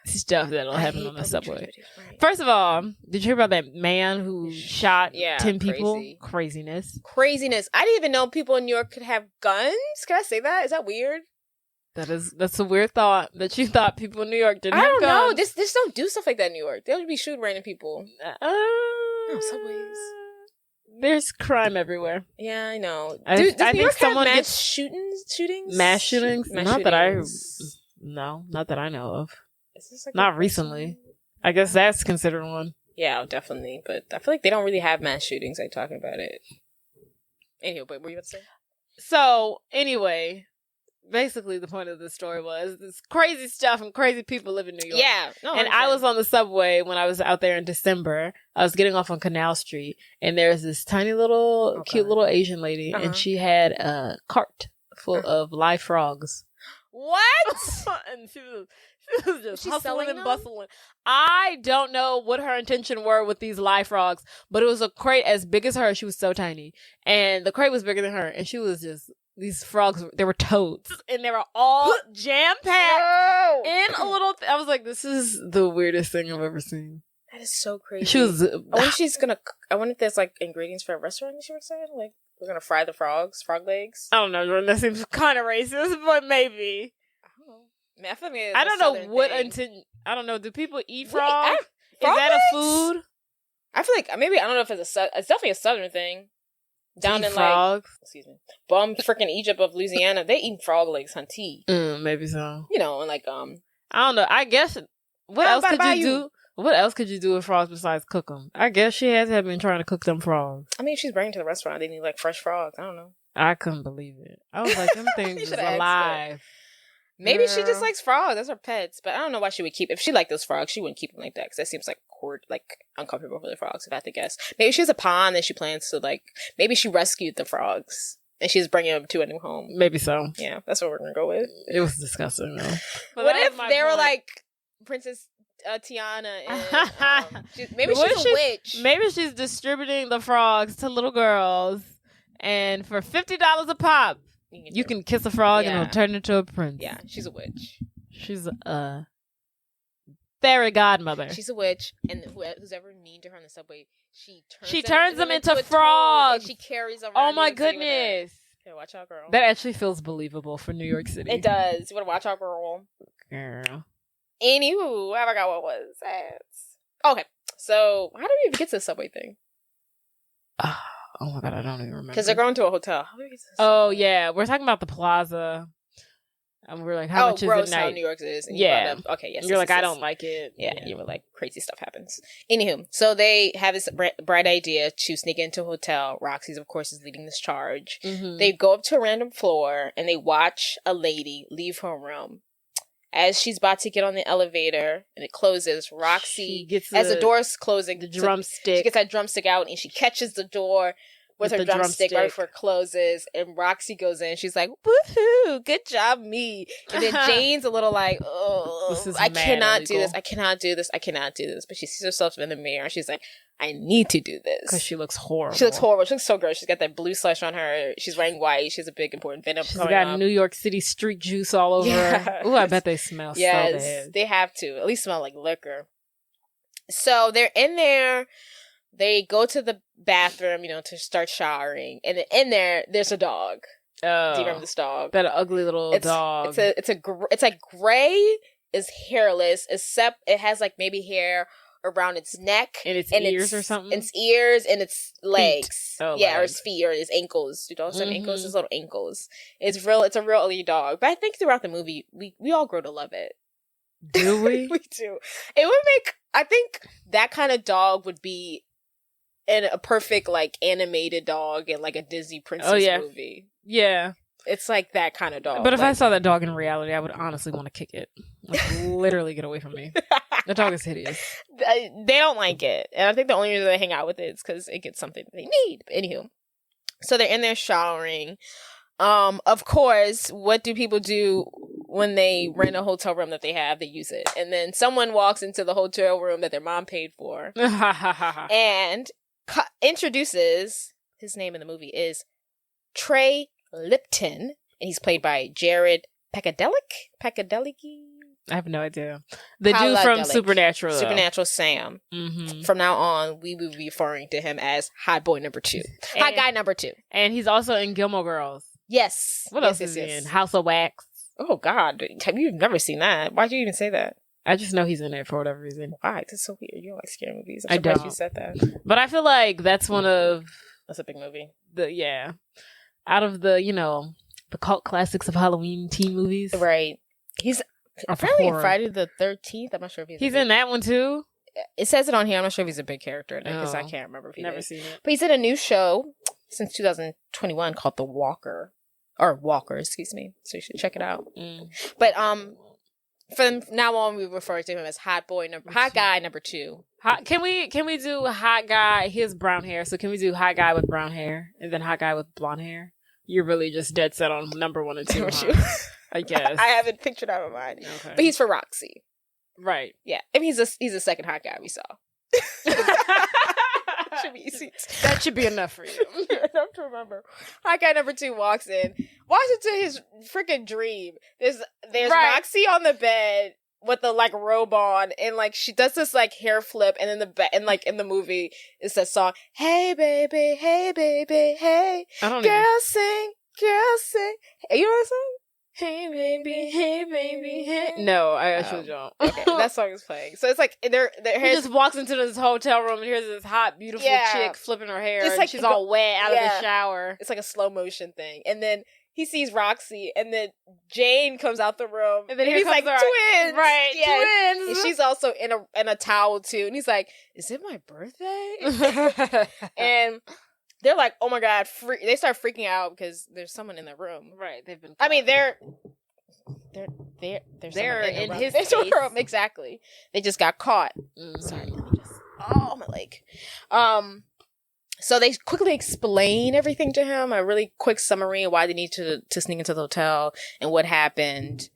stuff that'll happen on the subway. Right. First of all, did you hear about that man who shot 10 people? Craziness. I didn't even know people in New York could have guns. Can I say that? Is that weird? That's a weird thought that you thought people in New York didn't have guns. I don't know. Just don't do stuff like that in New York. They'll be shooting random people. Subways. There's crime everywhere. Yeah, I know. Does New York have mass shootings? Mass shootings? Not that I know of. Is this like not recently. I guess that's considered one. Yeah, definitely. But I feel like they don't really have mass shootings like talking about it. Anyway, but what were you about to say? So, anyway, basically the point of the story was this crazy stuff and crazy people live in New York. Yeah. No, and I was on the subway when I was out there in December. I was getting off on Canal Street, and there's this tiny little, cute little Asian lady, and she had a cart full of live frogs. What? And she was just hustling and bustling. I don't know what her intention were with these live frogs, but it was a crate as big as her. She was so tiny, and the crate was bigger than her, and she was just these frogs. They were toads, and they were all jam packed in a little. I was like, this is the weirdest thing I've ever seen. That is so crazy. She was. I wonder if there's like ingredients for a restaurant. She was saying like we're gonna fry the frog legs. I don't know, Jordan. That seems kind of racist, but maybe. I don't know what intent. I don't know. Do people eat frog? Is that a food? I feel like maybe I don't know if it's definitely a southern thing. Down in frogs. Bum freaking Egypt of Louisiana, they eat frog legs on tea. Maybe so. And like I don't know. I guess what else could you do? What else could you do with frogs besides cook them? I guess she has been trying to cook them frogs. I mean, if she's bringing to the restaurant, they need like fresh frogs. I don't know. I couldn't believe it. I was like, them things is alive. Maybe she just likes frogs. That's her pets. But I don't know why she would keep. If she liked those frogs, she wouldn't keep them like that because that seems like uncomfortable for the frogs. If I had to guess, maybe she has a pond that she plans to like. Maybe she rescued the frogs and she's bringing them to a new home. Maybe so. Yeah, that's what we're gonna go with. It was disgusting though. What if they were like Princess Tiana. And, maybe she's a witch. Maybe she's distributing the frogs to little girls, and for $50 a pop, you can kiss a frog and it'll turn into a prince. Yeah, she's a witch. She's a fairy godmother. She's a witch, and who's ever mean to her on the subway, she turns them into a frogs. And she carries them. Oh my goodness! Yeah, watch out, girl. That actually feels believable for New York City. It does. You want to watch out, girl. Girl. Anywho, I forgot what was that. Okay, so how do we even get to the subway thing? Oh my god, I don't even remember. Because they're going to a hotel. How do we get to the subway? Oh yeah, we're talking about the plaza. And we're like, how much is it how night? New York is. And yeah. Okay, yes. You're like, I don't like it. Yeah, you were like, crazy stuff happens. Anywho, so they have this bright idea to sneak into a hotel. Roxy's, of course, is leading this charge. Mm-hmm. They go up to a random floor, and they watch a lady leave her room. As she's about to get on the elevator, and it closes, Roxy, as the door's closing, the drumstick. She gets that drumstick out, and she catches the door with her drumstick right before it closes, and Roxy goes in. She's like, "Woohoo! Good job, me!" And then Jane's a little like, "Oh, I cannot do this. I cannot do this. I cannot do this." But she sees herself in the mirror. And she's like, "I need to do this," because she looks horrible. She looks horrible. She looks so gross. She's got that blue slush on her. She's wearing white. She has a big important venom. She's got New York City street juice all over her. Ooh, I bet they smell so bad. They have to at least smell like liquor. So they're in there. They go to the bathroom, to start showering, and in there's a dog. Oh, do you remember this dog? That ugly little dog. It's like gray, is hairless, except it has like maybe hair around its neck and its ears or something. Its ears and its legs. Oh, yeah, or its feet or its ankles. Do dogs have ankles? His little ankles. It's a real ugly dog. But I think throughout the movie, we all grow to love it. Do we? We do. It would make. I think that kind of dog would be in a perfect like animated dog in like a Disney princess movie. Yeah. It's like that kind of dog. But if I saw that dog in reality, I would honestly want to kick it. Like, literally get away from me. The dog is hideous. They don't like it. And I think the only reason they hang out with it is because it gets something they need. But anywho. So they're in there showering. Of course, what do people do when they rent a hotel room that they have? They use it. And then someone walks into the hotel room that their mom paid for. And introduces, his name in the movie is Trey Lipton, and he's played by Jared Pacadelic. I have no idea. The dude from Supernatural. Supernatural Sam. Mm-hmm. From now on, we will be referring to him as Hot Boy number 2. Hot guy number 2. And he's also in Gilmore Girls. Yes. What else is he in? House of Wax. Oh, God. You've never seen that. Why'd you even say that? I just know he's in it for whatever reason. Why? That's so weird. You don't like scary movies. I'm surprised you said that. But I feel like that's one of... That's a big movie. Out of the, the cult classics of Halloween teen movies. Right. He's apparently in Friday the 13th. I'm not sure if he's in that one too. It says it on here. I'm not sure if he's a big character in it because I can't remember if he never seen it. But he's in a new show since 2021 called The Walker. Or Walker, excuse me. So you should check it out. But from now on, we refer to him as Hot Guy number 2. Can we do Hot Guy? He has brown hair, so can we do Hot Guy with brown hair and then Hot Guy with blonde hair? You're really just dead set on number 1 and 2. I guess I haven't pictured out of my mind, but he's for Roxy, right? Yeah, I mean he's the second hot guy we saw. Should be easy. That should be enough for you. Enough to remember. Hot guy number 2 walks into his freaking dream. There's Roxy on the bed with the like robe on, and like she does this like hair flip, and in the movie it's that song, hey baby, hey, girl sing. Hey, you know that song? Hey baby, hey. No, I actually don't. Okay, that song is playing. So it's like he just walks into this hotel room and here's this hot, beautiful chick flipping her hair. It's like she's all wet out of the shower. It's like a slow motion thing, and then he sees Roxy, and then Jane comes out the room, and then he's like, twins, right? Yes. Twins. And she's also in a towel too, and he's like, "Is it my birthday?" And they're like, "Oh my god!" They start freaking out because there's someone in the room. Right? They've been. I mean, they're in his face. Exactly. They just got caught. Sorry. Oh, my leg. So they quickly explain everything to him, a really quick summary of why they need to sneak into the hotel and what happened.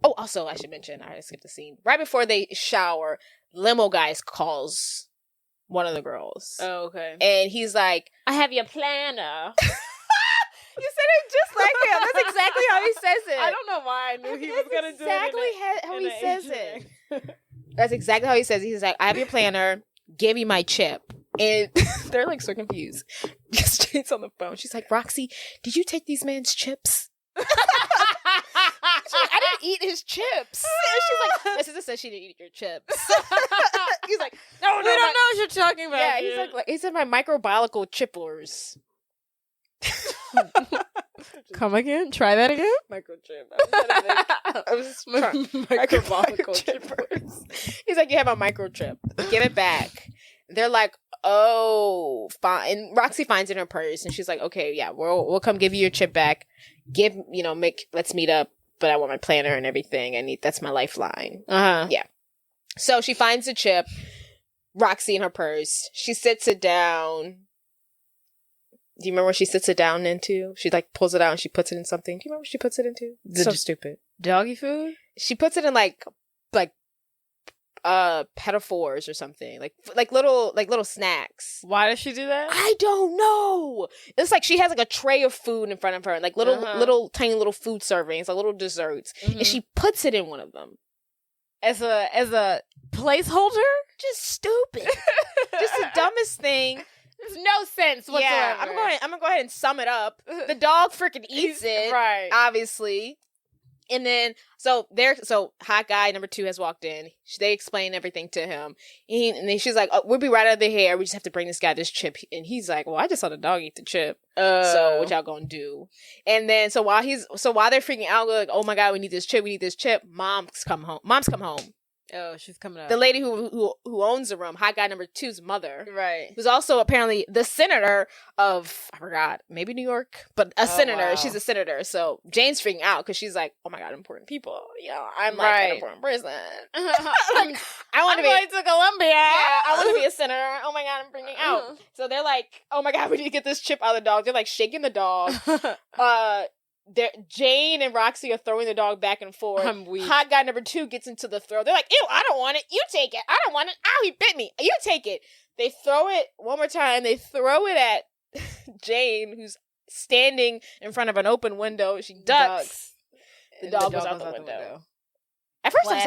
Oh, also, I should mention, I skipped the scene. Right before they shower, limo guy calls one of the girls. Oh, okay. And he's like, I have your planner. You said it just like him. That's exactly how he says it. I don't know why I knew he was going to do it. Exactly how he says it. That's exactly how he says it. He's like, I have your planner. Give me my chip. And they're like so confused. Because Jane's on the phone. She's like, Roxy, did you take these man's chips? She's like, I didn't eat his chips. And she's like, my sister said she didn't eat your chips. He's like, no, we don't know what you're talking about. Yeah, he's like, he said my microbiological chippers. Come again? Try that again? Microchip. I was microbiological chippers. He's like, you have a microchip. Give it back. They're like, oh, fine. And Roxy finds it in her purse, and she's like, okay, yeah, we'll come give you your chip back. Let's meet up. But I want my planner and everything. That's my lifeline. Yeah. So she finds the chip. Roxy in her purse. She sits it down. Do you remember what she sits it down into? She like pulls it out and she puts it in something. Do you remember what she puts it into? So stupid. Doggy food? She puts it in like pedophores or something. Like little snacks. Why does she do that? I don't know. It's like she has like a tray of food in front of her, like little tiny little food servings, like little desserts, and she puts it in one of them. As a placeholder? Just stupid. Just the dumbest thing. There's no sense whatsoever. Yeah, I'm gonna go ahead and sum it up. The dog freaking eats it, right? Obviously, and then so hot guy number 2 has walked in. They explain everything to him, and then she's like, oh, "We'll be right over here. We just have to bring this guy this chip." And he's like, "Well, I just saw the dog eat the chip. So what y'all gonna do?" And then so while they're freaking out, like, "Oh my god, we need this chip. We need this chip." Mom's come home. Oh, she's coming up. The lady who owns the room, hot guy number 2's mother, right? Who's also apparently the senator of, I forgot, maybe New York, but a senator. Wow. She's a senator. So Jane's freaking out because she's like, "Oh my god, important people. I'm like an important person. Like, I'm going to Columbia. Yeah, I want to be a senator. Oh my god, I'm freaking out." So they're like, "Oh my god, we need to get this chip out of the dog." They're like shaking the dog. Jane and Roxy are throwing the dog back and forth. I'm weak. Hot guy number 2 gets into the throw. They're like, "Ew, I don't want it. You take it. I don't want it. Ow, he bit me. You take it." They throw it one more time. They throw it at Jane, who's standing in front of an open window. She ducks. The dog goes out the window. At first, I was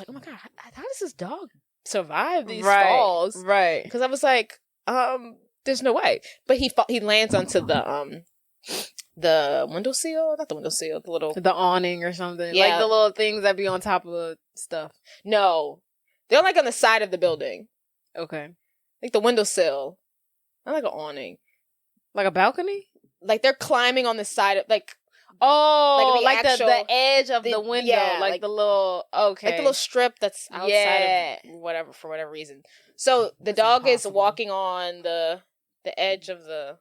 like, "Oh my god, how does this dog survive these falls?" Right. Because I was like, "There's no way." But he lands onto the windowsill, not the windowsill, the awning or something. Yeah. Like the little things that be on top of the stuff. No, they're like on the side of the building. Okay, like the windowsill, not like an awning, like a balcony. Like they're climbing on the side of like. Oh, like the edge of the window, yeah, like the little like the little strip that's outside of whatever for whatever reason. So the dog is walking on the edge of the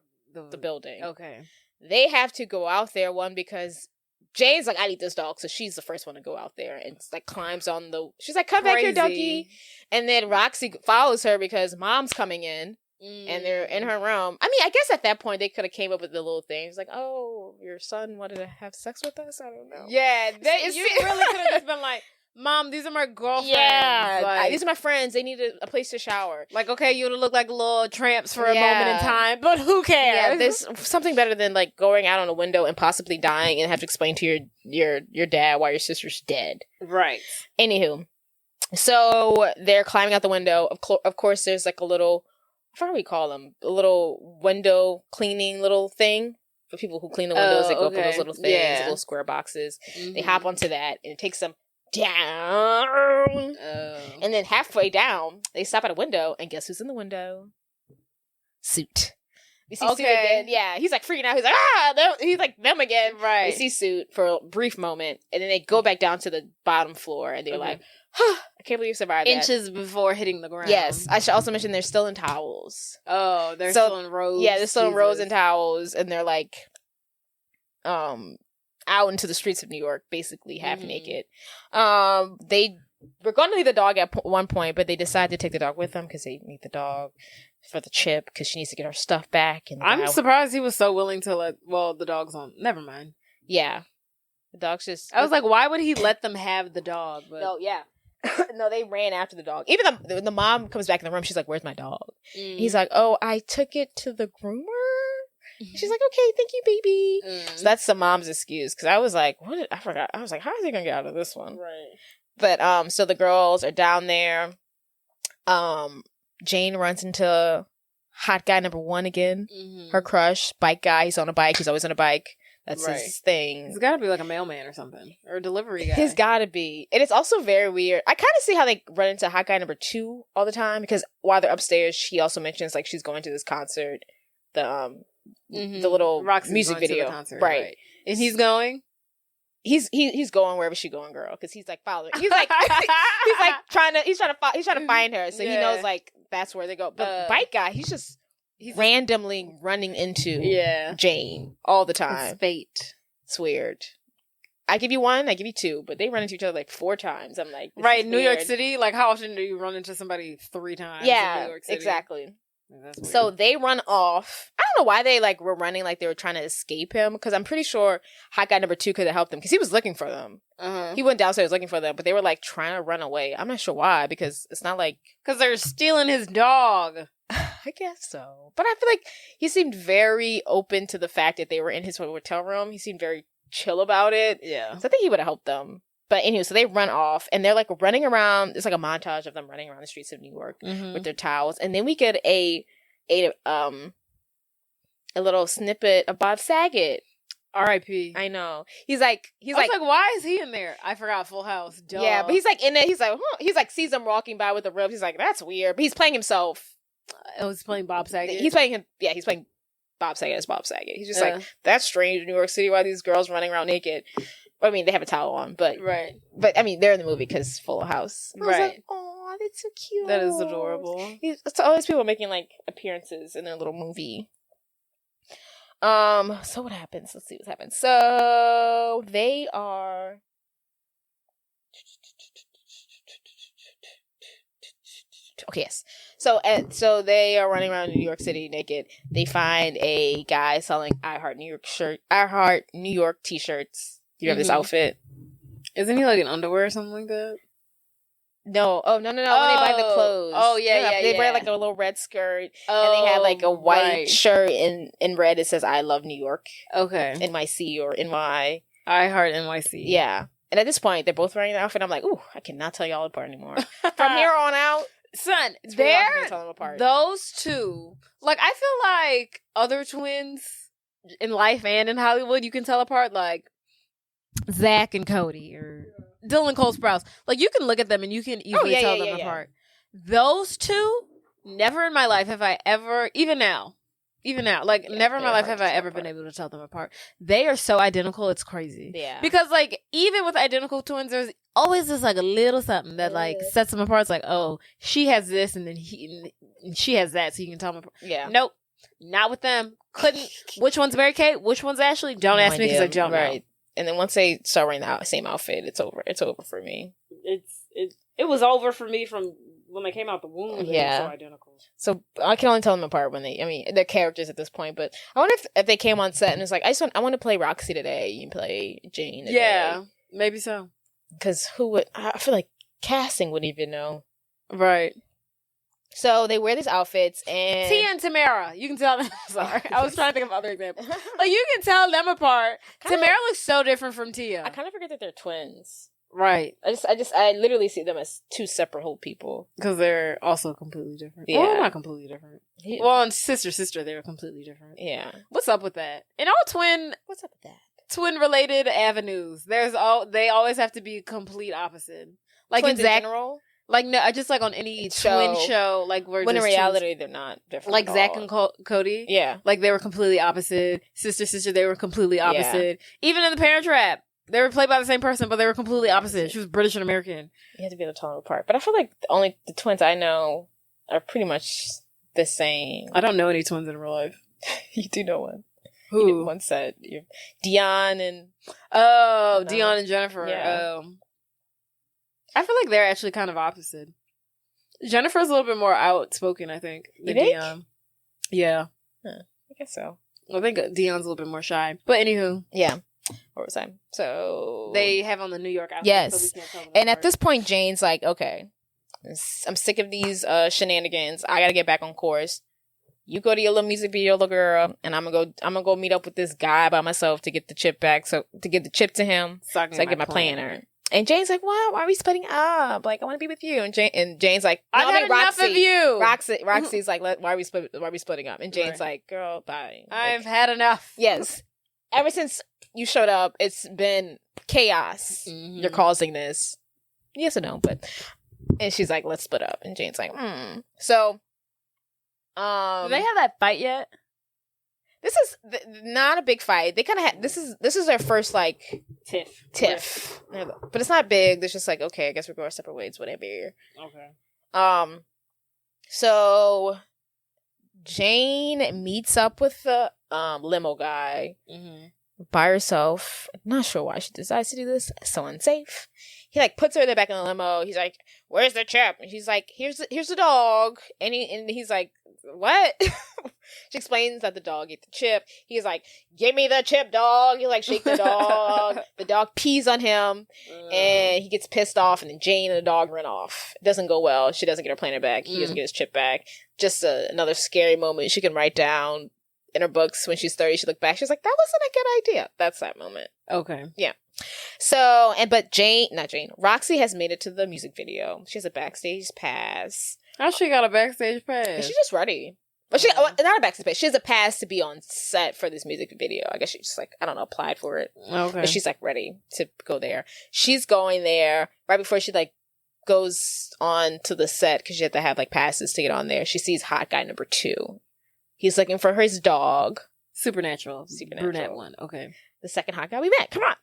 building. Okay. They have to go out there, because Jane's like, "I need this dog," so she's the first one to go out there and like climbs on she's like, "Come back here, doggy." And then Roxy follows her because Mom's coming in and they're in her room. I mean, I guess at that point they could have came up with the little things like, "Oh, your son wanted to have sex with us." I don't know. Yeah, you really could have just been like, "Mom, these are my girlfriends. Yeah, these are my friends. They need a place to shower." Like, okay, you would have looked like little tramps for a moment in time, but who cares? Yeah, there's something better than like going out on a window and possibly dying and have to explain to your dad why your sister's dead. Right. Anywho, so they're climbing out the window. Of course, there's like a little, I forgot what we call them, a little window cleaning little thing. For people who clean the windows, they go for those little things, little square boxes. Mm-hmm. They hop onto that, and it takes them down. And then halfway down, they stop at a window, and guess who's in the window? Suit. We see Suit again. Yeah, he's like freaking out. He's like, he's like them again. Right. We see Suit for a brief moment, and then they go back down to the bottom floor, and they're like, I can't believe you survived Inches before hitting the ground. Yes. I should also mention they're still in towels. Oh, they're still in rows. Yeah, they're still in rows and towels, and they're like, out into the streets of New York, basically half naked. They were going to leave the dog at one point, but they decided to take the dog with them because they need the dog for the chip because she needs to get her stuff back. And I'm surprised he was so willing to let the dog's on. Never mind. Yeah. The dog's just. I was like, why would he let them have the dog? But... No, yeah. No, they ran after the dog. Even the mom comes back in the room. She's like, "Where's my dog?" He's like, "Oh, I took it to the groomer." She's like, "Okay, thank you, baby." So that's the mom's excuse. Because I was like, "What?" I forgot. I was like, "How are they gonna get out of this one?" Right. But so the girls are down there. Jane runs into hot guy number 1 again. Her crush, bike guy. He's on a bike. He's always on a bike. That's his thing. He's got to be like a mailman or something. Or a delivery guy. He's got to be. And it's also very weird. I kind of see how they run into hot guy number 2 all the time. Because while they're upstairs, she also mentions like she's going to this concert. The little Roxy's music video. To the concert, right. And he's going? He's going wherever she going, girl. Because he's like following. He's like trying to find her. So he knows like that's where they go. But bike guy, he's randomly running into Jane all the time. It's fate. It's weird. I give you 1, I give you 2, but they run into each other like 4 times. I'm like, right, New York City. Like, how often do you run into somebody 3 times? Yeah, in New York City? Exactly. So they run off. I don't know why they like were running like they were trying to escape him. Because I'm pretty sure hot guy number 2 could have helped them because he was looking for them. He went downstairs looking for them, but they were like trying to run away. I'm not sure why because it's not like because they're stealing his dog. I guess so. But I feel like he seemed very open to the fact that they were in his hotel room. He seemed very chill about it. Yeah. So I think he would have helped them. But anyway, so they run off and they're like running around. It's like a montage of them running around the streets of New York with their towels. And then we get a little snippet of Bob Saget. R.I.P. I know. He's like, why is he in there? I forgot Full House. Duh. Yeah, but he's like in there. He's like, huh. He's like sees them walking by with the robes. He's like, that's weird. But he's playing himself. Oh, he's playing Bob Saget. He's playing him. Yeah, he's playing Bob Saget as Bob Saget. He's just like, that's strange in New York City. Why are these girls running around naked? I mean, they have a towel on, but But I mean, they're in the movie because Full House. Right. Like, oh, that's so cute. That is adorable. It's all these people making like appearances in their little movie. So what happens? Let's see what happens. So they are. Okay, yes. So they are running around New York City naked. They find a guy selling I Heart New York t-shirts. You have this outfit. Isn't he like an underwear or something like that? No. Oh, no. When they buy the clothes. Oh, yeah. They wear like a little red skirt. And they have like a white shirt in red. It says I love New York. Okay. NYC or NY. I Heart NYC. Yeah. And at this point, they're both wearing the outfit. I'm like, ooh, I cannot tell y'all apart anymore. From here on out. Son, those two, like, I feel like other twins in life and in Hollywood, you can tell apart, like, Zach and Cody or Dylan Cole Sprouse. Like, you can look at them and you can easily tell them apart. Those two, never in my life have I ever, even now, like, never in my life have I ever been able to tell them apart. They are so identical, it's crazy. Yeah. Because, like, even with identical twins, there's always just, like, a little something that, like, sets them apart. It's like, oh, she has this, and then she has that, so you can tell them apart. Yeah. Nope. Not with them. Couldn't. Which one's Mary Kate? Which one's Ashley? Don't ask me because I don't know. And then once they start wearing the same outfit, it's over. It's over for me. It was over for me from when they came out the womb. Yeah. They were so identical. So I can only tell them apart when they're characters at this point. But I wonder if they came on set and it's like, I want to play Roxy today. You can play Jane today. Yeah, maybe so. Because I feel like casting wouldn't even know. Right. So they wear these outfits and... Tia and Tamara. You can tell them... Sorry. I was trying to think of other examples. Like, you can tell them apart. Tamara looks so different from Tia. I kind of forget that they're twins. Right. I literally see them as 2 separate whole people. Because they're also completely different. Yeah. Well, not completely different. Yeah. Well, and sister, they were completely different. Yeah. What's up with that? In all What's up with that? Twin-related avenues, they always have to be complete opposite. Like twins in general? Like, no, just like on any twin show, like where when in reality they're not different. Like Zach and Cody, yeah, like they were completely opposite. Sister, they were completely opposite. Yeah. Even in The Parent Trap, they were played by the same person, but they were completely opposite. She was British and American. You have to be able to tell them apart. But I feel like only the twins I know are pretty much the same. I don't know any twins in real life. You do know one. Who? One said Dion and Dion and Jennifer. Yeah. I feel like they're actually kind of opposite. Jennifer's a little bit more outspoken, I think, than Dion. Yeah. Huh. I guess so. I think Dion's a little bit more shy. But anywho. Yeah. Or was I? So They have on the New York outfit. Yes. So we can't tell them and apart. at this point, Jane's like, okay, I'm sick of these shenanigans. I gotta get back on course. You go to your little music video, little girl, and I'm gonna go meet up with this guy by myself to get the chip back. So to get the chip to him, so I get my planner. And Jane's like, why are we splitting up? Like, I want to be with you. And Jane's like, no, I got enough of you. Roxy's like, why are we splitting up? And Jane's like, girl, bye. I've had enough. Yes. Ever since you showed up, it's been chaos. Mm-hmm. You're causing this. Yes or no, but and she's like, let's split up. And Jane's like, So do they have that fight yet? this is not a big fight. They kind of had this is their first like tiff. But it's not big. It's just like, okay, I guess we're going our separate ways, whatever. Okay. So Jane meets up with the limo guy by herself. Not sure why she decides to do this. So unsafe. He like puts her in the back of the limo. He's like, "Where's the chip?" And she's like, "Here's the dog." And he's like, "What?" She explains that the dog ate the chip. He's like, "Give me the chip, dog." He like shake the dog. The dog pees on him, and he gets pissed off. And then Jane and the dog run off. It doesn't go well. She doesn't get her planner back. He doesn't get his chip back. Just another scary moment she can write down in her books when she's 30. She look back. She's like, "That wasn't a good idea." That's that moment. Okay. Yeah. So, but Roxy has made it to the music video. She has a backstage pass. How she got a backstage pass? And she's just ready. But not a backstage pass. She has a pass to be on set for this music video. I guess she just like, I don't know, applied for it. Okay. But she's like ready to go there. She's going there right before she like goes on to the set because she had to have like passes to get on there. She sees hot guy number 2. He's looking for his dog. Supernatural. Brunette one. Okay. The second hot guy we met. Come on.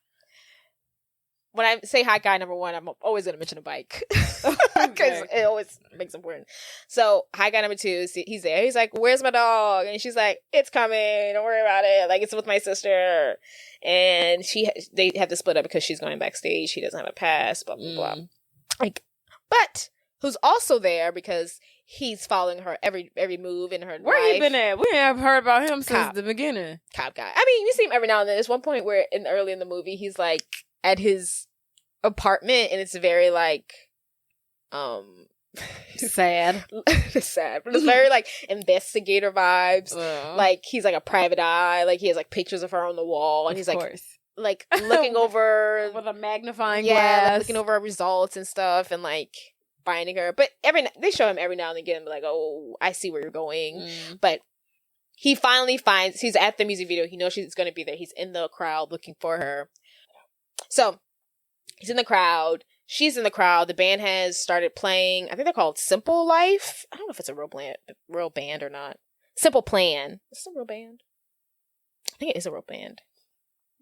When I say hot guy number 1, I'm always going to mention a bike. Because it always makes it important. So, hot guy number 2, he's there. He's like, "Where's my dog?" And she's like, "It's coming. Don't worry about it. Like, it's with my sister." And they have to split up because she's going backstage. He doesn't have a pass, blah, blah, blah. Like, but who's also there because he's following her every move in her life. Where he been at? We have heard about him since the beginning. Cop guy. I mean, you see him every now and then. There's one point where early in the movie, he's like at his apartment and it's very like sad. It's sad, but it's very like investigator vibes. Like he's like a private eye. Like he has like pictures of her on the wall, and he's like looking over with a magnifying glass, like, looking over her results and stuff, and like finding her. But they show him every now and again, like, "Oh, I see where you're going." But he finally he's at the music video. He knows she's going to be there. He's in the crowd looking for her. So he's in the crowd. She's in the crowd. The band has started playing. I think they're called Simple Life. I don't know if it's a real band or not. Simple Plan. Is it a real band? I think it is a real band.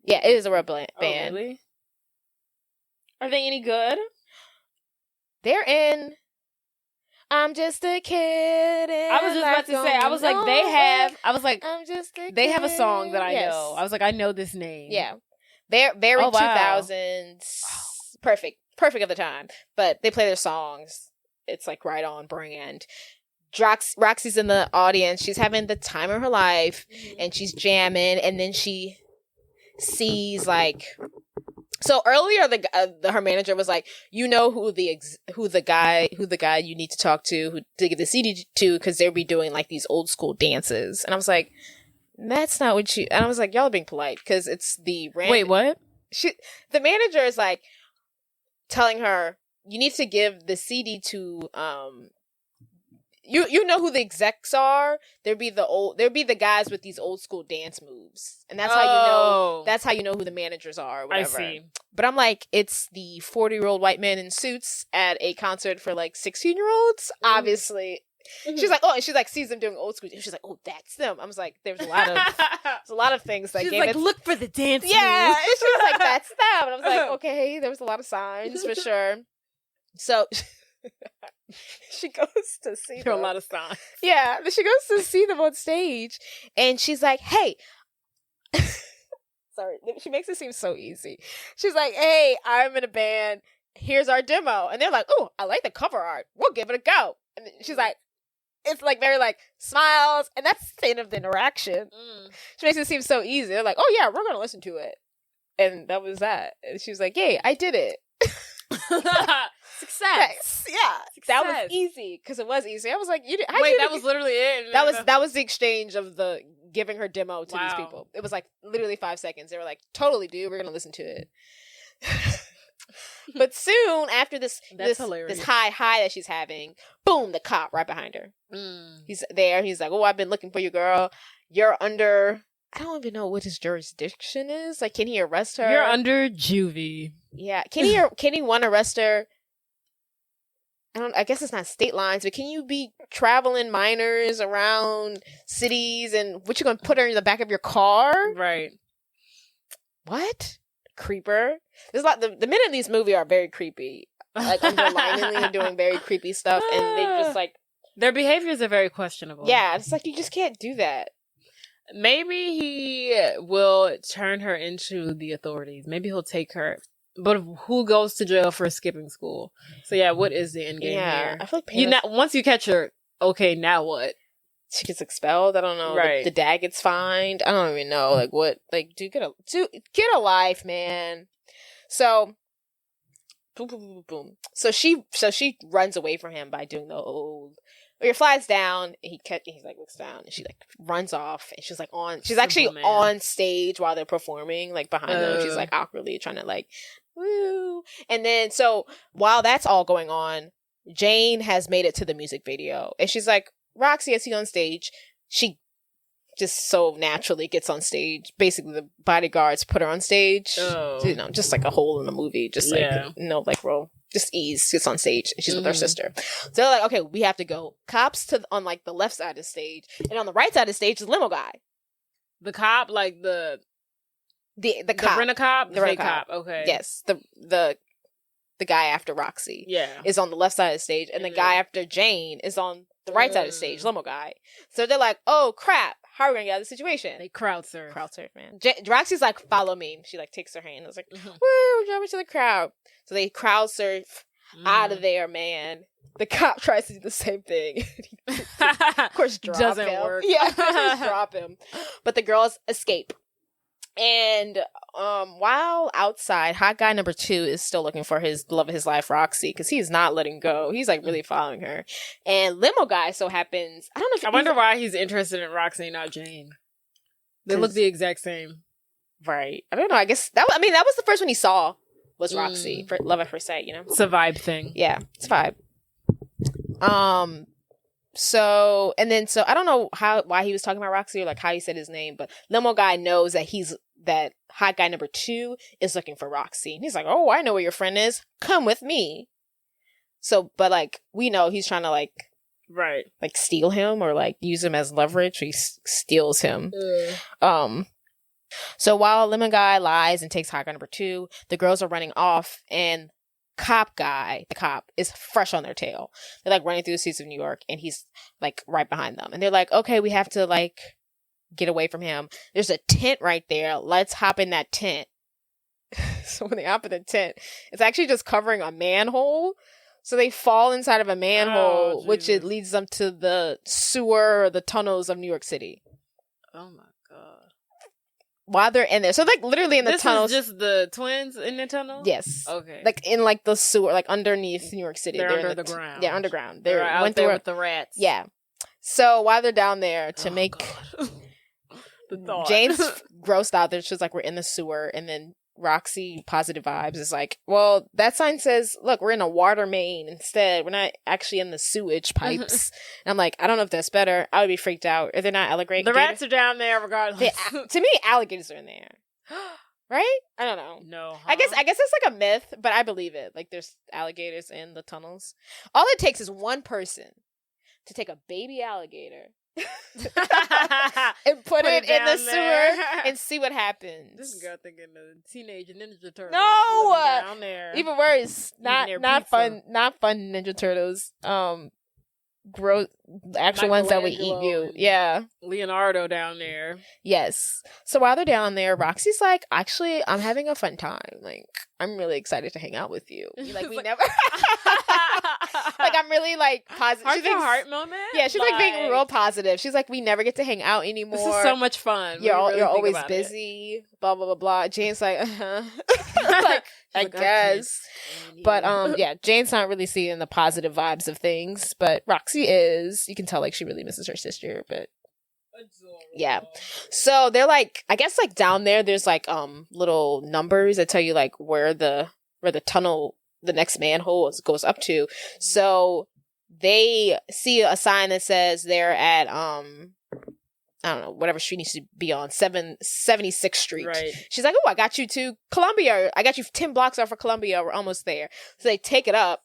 Yeah, it is a real band. Oh, really? Are they any good? They're in "I'm Just a Kid." I was just about to say, I was like, I'm just a they have a song that I yes. know. I was like, I know this name. Yeah. They're very 2000s. Perfect of the time. But they play their songs. It's like right on brand. Roxy's in the audience. She's having the time of her life, and she's jamming, and then she sees like. So earlier, her manager was like, "You know who the guy you need to talk to get the CD to, because they'll be doing like these old school dances." And I was like, "That's not what you." And I was like, "Y'all are being polite because it's the Wait, what?" The manager is like telling her, "You need to give the CD to You know who the execs are? There'd be the guys with these old school dance moves. And that's how you know who the managers are or whatever. I see. But I'm like, it's the 40-year-old white man in suits at a concert for like 16-year-olds. Obviously. She's like, oh, and she like sees them doing old school. She's like, oh, that's them. I was like, there's a lot of things that she's like, look for the dance. Yeah. And she was like, that's them. And I was like, okay, there was a lot of signs for sure. So she goes to see them. There are a lot of signs. Yeah. She goes to see them on stage and she's like, hey. Sorry. She makes it seem so easy. She's like, hey, I'm in a band. Here's our demo. And they're like, oh, I like the cover art. We'll give it a go. And she's like, it's like very like smiles. And that's the end of the interaction. She makes it seem so easy. They're like, oh yeah, we're going to listen to it. And that was that. And she was like, yay, I did it. Success. Yeah. Success. That was easy. Because it was easy. I was like, wait, that was literally it? That was the exchange of the giving her demo to these people. It was like literally 5 seconds. They were like, totally, dude, we're going to listen to it. But soon after this high that she's having, boom, the cop right behind her. He's there. He's like, oh, I've been looking for you, girl. You're under, I don't even know what his jurisdiction is. Like, can he arrest her? You're under juvie. Yeah. Can he want to arrest her? I guess it's not state lines, but can you be traveling minors around cities and what, you gonna put her in the back of your car? Right. What? Creeper. There's a lot. The men in these movies are very creepy. Like, underliningly doing very creepy stuff, and they just like, their behaviors are very questionable. Yeah, it's like, you just can't do that. Maybe he will turn her into the authorities. Maybe he'll take her. But who goes to jail for skipping school? So yeah, what is the end game here? I feel like once you catch her, okay, now what? She gets expelled. I don't know. Right. The dad gets fined. I don't even know. Like, what? Like, dude, get a life, man. So, boom, boom, boom, boom. So she runs away from him by doing the old. He flies down. And he's like, looks down, and she like runs off. And she's like she's actually on stage while they're performing, like behind them. She's like awkwardly trying to like, woo. And then so while that's all going on, Jane has made it to the music video, and she's like, Roxy, I see you on stage. She just so naturally gets on stage. Basically, the bodyguards put her on stage. You know, just like a hole in the movie. Just like, roll. Just ease. Gets on stage. And she's with her sister. So they're like, okay, we have to go. Cops on like the left side of the stage. And on the right side of the stage is limo guy. The cop, like the cop. The rent-a-cop? The rent-a-cop. Okay. Yes. The guy after Roxy. Yeah. Is on the left side of the stage. And the guy after Jane is on the right side of the stage, limo guy. So they're like, oh crap, how are we gonna get out of the situation? They crowd surf, man. Roxy's like, follow me. She like takes her hand. I was like, woo, we're jumping to the crowd. So they crowd surf out of there, man. The cop tries to do the same thing. Of course, doesn't work. Yeah, of course, drop him. But the girls escape. And while outside, hot guy number 2 is still looking for his love of his life, Roxy, because he's not letting go. He's like really following her. And limo guy so happens, I don't know if I wonder why he's interested in Roxy and not Jane. They look the exact same. Right. I don't know. I guess that was the first one he saw was Roxy. For love at first sight, you know? It's a vibe thing. Yeah, it's a vibe. So I don't know why he was talking about Roxy or like how he said his name, but limo guy knows that hot guy number 2 is looking for Roxy. And he's like, oh, I know where your friend is. Come with me. So, but like, we know he's trying to like steal him or like use him as leverage. He steals him. So while limo guy lies and takes hot guy number 2, the girls are running off, and the cop is fresh on their tail. They're like running through the streets of New York, and he's like right behind them. And they're like, okay, we have to like get away from him. There's a tent right there. Let's hop in that tent. So when they hop in the tent, it's actually just covering a manhole. So they fall inside of a manhole, which it leads them to the sewer or the tunnels of New York City. Oh my god. While they're in there. So like literally in the tunnels. This is just the twins in the tunnel? Yes. Okay. Like in like the sewer, like underneath New York City. They're under the ground. Yeah, underground. They're out there with the rats. Yeah. So while they're down there to make the thought. Jane's grossed out there. She's like, we're in the sewer. And then Roxy, positive vibes, is like, well, that sign says, look, we're in a water main instead. We're not actually in the sewage pipes. And I'm like, I don't know if that's better. I would be freaked out. Are they not alligators? The rats are down there regardless. To me, alligators are in there. Right? I don't know. No. Huh? I guess it's like a myth, but I believe it. Like there's alligators in the tunnels. All it takes is one person to take a baby alligator and put it in the sewer and see what happens. This girl thinking the Teenage Ninja Turtles. No, down there. Even worse. Not fun. Not fun. Ninja Turtles. Gross. Actual ones that would eat you. Yeah. Leonardo down there. Yes. So while they're down there, Roxy's like, actually, I'm having a fun time. Like, I'm really excited to hang out with you. Like, we never. like I'm really like positive. Heart to heart moment. Yeah, she's like being real positive. She's like, we never get to hang out anymore. This is so much fun. You're always busy. Blah blah blah blah. Jane's like, like I guess. But yeah, Jane's not really seeing the positive vibes of things, but Roxy is. You can tell like she really misses her sister, but yeah. So they're like, I guess like down there's like little numbers that tell you like where the tunnel, the next manhole goes up to. So they see a sign that says they're at I don't know, whatever street needs to be on, 76th Street. Right. She's like, oh, I got you to Columbia. I got you 10 blocks off for Columbia. We're almost there. So they take it up.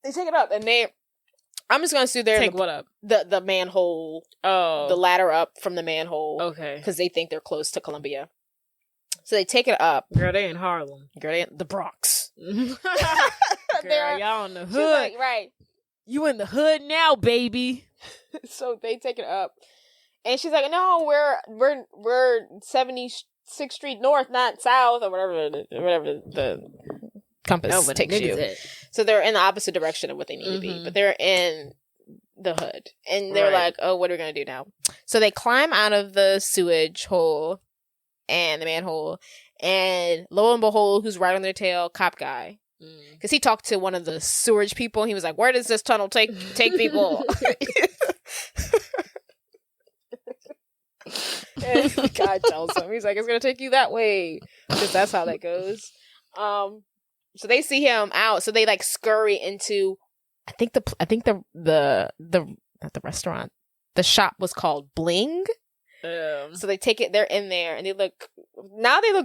And I'm just going to assume they're take what up? The manhole. Oh. The ladder up from the manhole. Okay. Because they think they're close to Columbia. So they take it up. Girl, they in Harlem. Girl, they in the Bronx. Girl, y'all in the hood. Like, right. You in the hood now, baby. So they take it up. And she's like, no, we're 76th Street North, not South, or whatever the compass takes you. So they're in the opposite direction of what they need to be, but they're in the hood. And they're like, oh, what are we going to do now? So they climb out of the sewage hole and the manhole, and lo and behold, who's right on their tail? Cop guy. Because he talked to one of the sewage people, and he was like, where does this tunnel take people? And God tells him, he's like, it's gonna take you that way, because that's how that goes. So they see him out, so they like scurry into, I think the not the restaurant, the shop was called Bling. So they take it, they're in there, and they look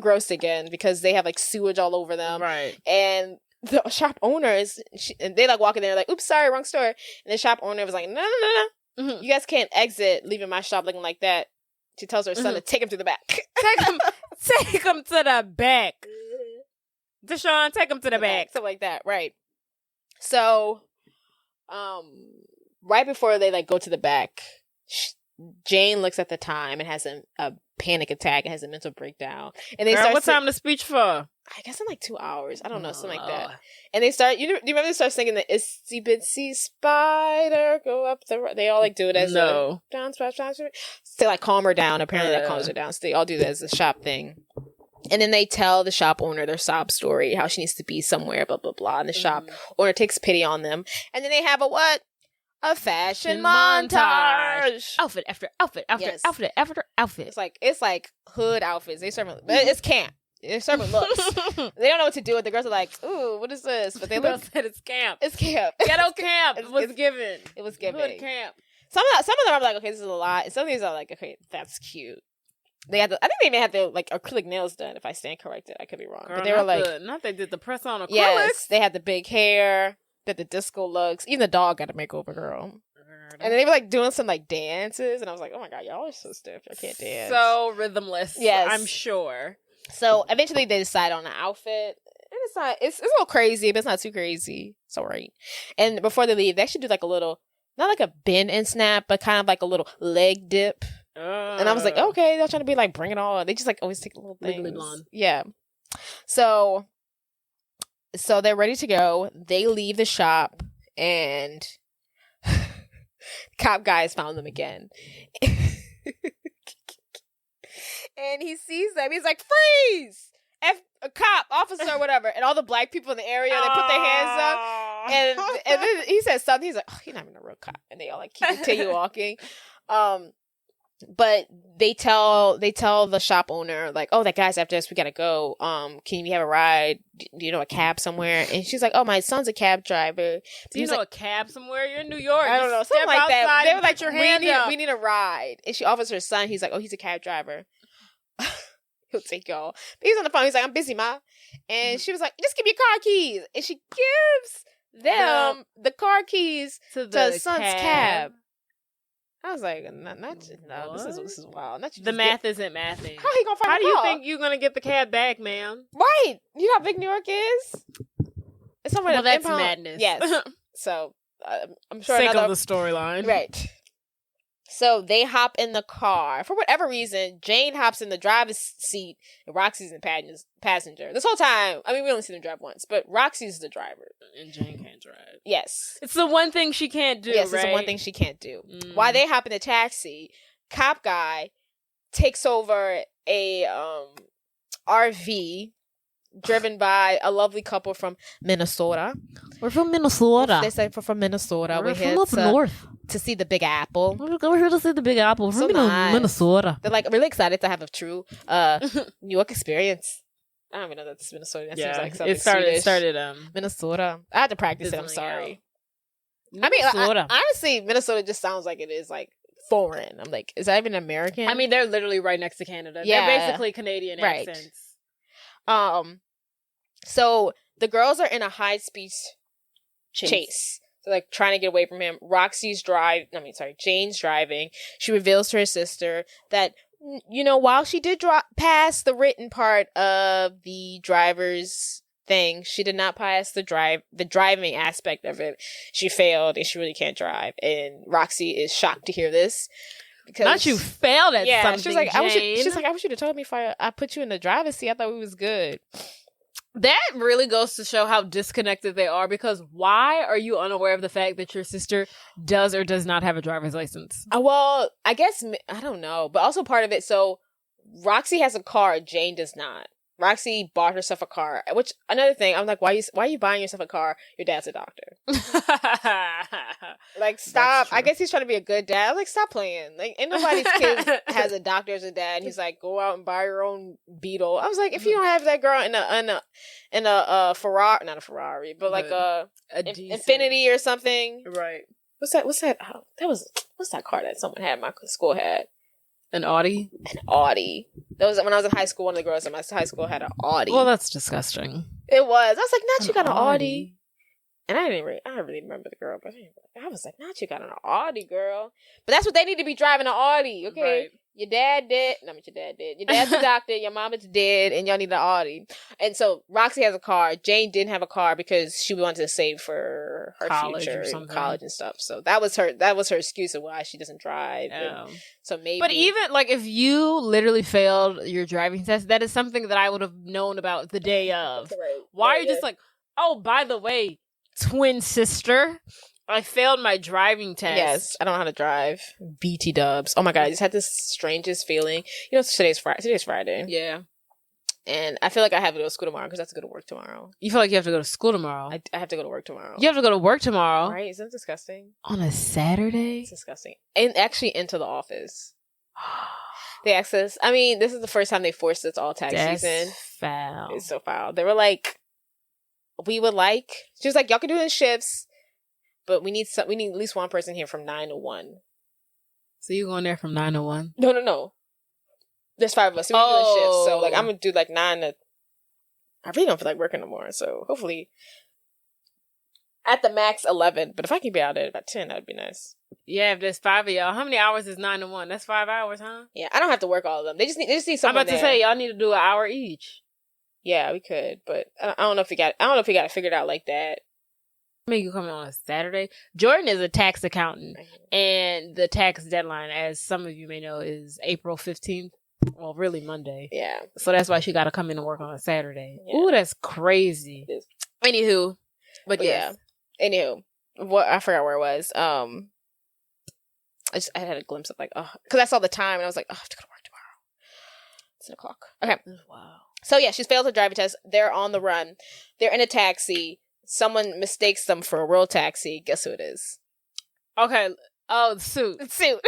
gross again because they have like sewage all over them, right? And the shop owner and they like walk in there like, oops, sorry, wrong store. And the shop owner was like, no, you guys can't exit leaving my shop looking like that. She tells her son to take him to the back. Take him to the back. Deshaun, take him to the back. Something like that, right. So, right before they like go to the back, Jane looks at the time and has a panic attack and has a mental breakdown. And they start. What time the speech for? I guess in like 2 hours. I don't know, something like that. And they start. Do you remember they start singing the "Itsy Bitsy Spider Go Up the"? They all like do it as a down splash. To like calm her down. Apparently that calms her down. So they all do that as a shop thing. And then they tell the shop owner their sob story, how she needs to be somewhere, blah blah blah. And the shop owner takes pity on them. And then they have a fashion montage. Outfit after outfit after outfit after outfit. It's like hood outfits. They serve, it's camp. They're serving looks. They don't know what to do with. The girls are like, ooh, what is this? But they look. Said it's camp. It's camp. Ghetto camp. It was given. It was given. Hood camp. Some of them I'm like, okay, this is a lot. And some of these are like, okay, that's cute. I think they may have their like acrylic nails done. If I stand corrected, I could be wrong. Girl, but they were like, they did the press on acrylics. Yes, they had the big hair. Did the disco looks. Even the dog got a makeover, girl. And they were like doing some like dances, and I was like, oh my god, y'all are so stiff. Y'all can't dance. So rhythmless. Yes, I'm sure. So eventually they decide on an outfit. And it's a little crazy, but it's not too crazy. It's all right. And before they leave, they actually do like a little, not like a bend and snap, but kind of like a little leg dip. And I was like, okay, they're trying to be like, bring it on. They just like always take little things. Yeah. So they're ready to go. They leave the shop, and cop guys found them again. And he sees them. He's like, freeze! A cop, officer, whatever. And all the black people in the area, they put their hands up. And then he says something. He's like, oh, you're not even a real cop. And they all like continue walking. But they tell the shop owner, like, oh, that guy's after us. We gotta go. Can we have a ride? Do you know a cab somewhere? And she's like, oh, my son's a cab driver. Do you know a cab somewhere? You're in New York. I don't know. Something like that. They were like, we need a ride. And she offers her son. He's like, oh, he's a cab driver. He'll take y'all. But he's on the phone. He's like, I'm busy, Ma. And she was like, just give me your car keys. And she gives them the car keys to the son's cab. I was like, no, this is wild. The math isn't mathing. How he gonna find How do you think you're gonna get the cab back, ma'am? Right. You know how big New York is? It's somewhere. Well, that's madness. Yes. So I'm sure. Sake of the storyline. Right. So they hop in the car. For whatever reason, Jane hops in the driver's seat and Roxy's in passenger. This whole time, I mean, we only see them drive once, but Roxy's the driver. And Jane can't drive. Yes. It's the one thing she can't do, Yes, right? it's the one thing she can't do. While they hop in the taxi, cop guy takes over a RV driven by a lovely couple from Minnesota. We're from Minnesota. They say we're from Minnesota. We're from up north. To see the Big Apple. We're here to see the Big Apple. We're from Minnesota. They're like really excited to have a true New York experience. I don't even know that's Minnesota. That seems like something it started Minnesota. I had to practice it. I'm sorry. I mean, honestly, Minnesota just sounds like it is like foreign. I'm like, is that even American? I mean, they're literally right next to Canada. Yeah. They're basically Canadian accents. So the girls are in a high-speed chase. So like trying to get away from him. Jane's driving. She reveals to her sister that, you know, while she did pass the written part of the driver's thing, she did not pass the driving aspect of it. She failed and she really can't drive. And Roxy is shocked to hear this. Because not you failed at something, she's like, Jane. I wish you'd have told me if I put you in the driver's seat. I thought we was good. That really goes to show how disconnected they are, because why are you unaware of the fact that your sister does or does not have a driver's license? Well, I guess, I don't know. But also part of it, so Roxy has a car, Jane does not. Roxy bought herself a car, which, another thing, I'm like, why are you buying yourself a car? Your dad's a doctor. Like, stop. I guess he's trying to be a good dad. Like, stop playing. Like, ain't nobody's kid has a doctor as a dad. And he's like, go out and buy your own Beetle. I was like, if you don't have that girl in a Ferrari, not a Ferrari, but like a Infinity or something. Right. What's that? Oh, what's that car that someone had? My school had. An Audi? An Audi. That was when I was in high school. One of the girls in my high school had an Audi. Well, that's disgusting. It was. I was like, not you got an Audi. And I don't really remember the girl, but I was like, not you got an Audi, girl. But that's what they need to be driving, an Audi, okay? Right. Your dad did. Not what your dad did. Your dad's a doctor. Your mama's dead, and y'all need an Audi. And so Roxy has a car. Jane didn't have a car because she wanted to save for her future, college and stuff. So that was her excuse of why she doesn't drive. Oh. So maybe. But even like if you literally failed your driving test, that is something that I would have known about the day of. Right. Why are you just like, oh, by the way, twin sister, I failed my driving test. Yes, I don't know how to drive. BT dubs. Oh my God, I just had this strangest feeling. You know, today's Friday. Yeah. And I feel like I have to go to school tomorrow because I have to go to work tomorrow. You feel like you have to go to school tomorrow? I have to go to work tomorrow. You have to go to work tomorrow? Right? Isn't that disgusting? On a Saturday? It's disgusting. And actually into the office. They asked us, I mean, this is the first time they forced us all tax season. Foul. It's so foul. They were like, she was like, y'all can do it in shifts, but we need at least one person here from 9 to 1. So you going there from 9 to 1? No. There's 5 of us. So we're doing shifts. So like I'm gonna do like 9 to. I really don't feel like working no more. So hopefully, at the max 11. But if I can be out at about 10, that'd be nice. Yeah, if there's 5 of y'all, how many hours is 9 to 1? That's 5 hours, huh? Yeah, I don't have to work all of them. They just need someone. I'm about to say y'all need to do an hour each. Yeah, we could, but I don't know if we got it figured out like that. Maybe you come on a Saturday. Jordan is a tax accountant, and the tax deadline, as some of you may know, is April 15th. Well, really Monday. Yeah. So that's why she got to come in and work on a Saturday. Yeah. Ooh, that's crazy. Anywho, but yeah. Anywho, what I forgot where it was. I had a glimpse of like, because I saw the time and I was like, I have to go to work tomorrow. It's 10 o'clock. Okay. Wow. So yeah, she's failed her driving test. They're on the run. They're in a taxi. Someone mistakes them for a real taxi. Guess who it is? Okay. Oh, Suit. Suit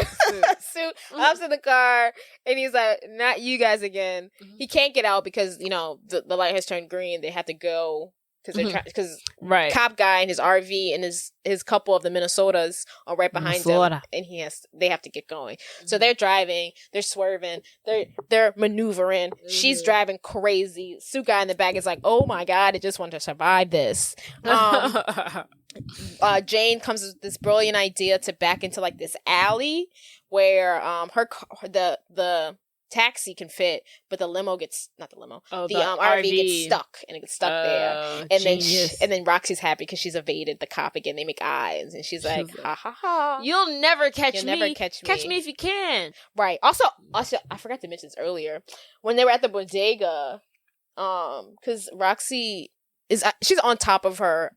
hops in the car and he's like, not you guys again. Mm-hmm. He can't get out because, you know, the light has turned green. They have to go because right. Cop guy and his RV and his couple of the Minnesotas are right behind them, and they have to get going. Mm-hmm. So they're driving, they're swerving, they're maneuvering. Mm-hmm. She's driving crazy. Suit guy in the back is like, oh my God, I just want to survive this. Jane comes with this brilliant idea to back into like this alley where the taxi can fit, but the limo gets not the limo. Oh, the RV gets stuck, and it gets stuck there. And then Roxy's happy because she's evaded the cop again. They make eyes, and she's like, "Ha ha ha! You'll never catch me. Never catch me. Catch me if you can." Right. Also, I forgot to mention this earlier when they were at the bodega, because Roxy she's on top of her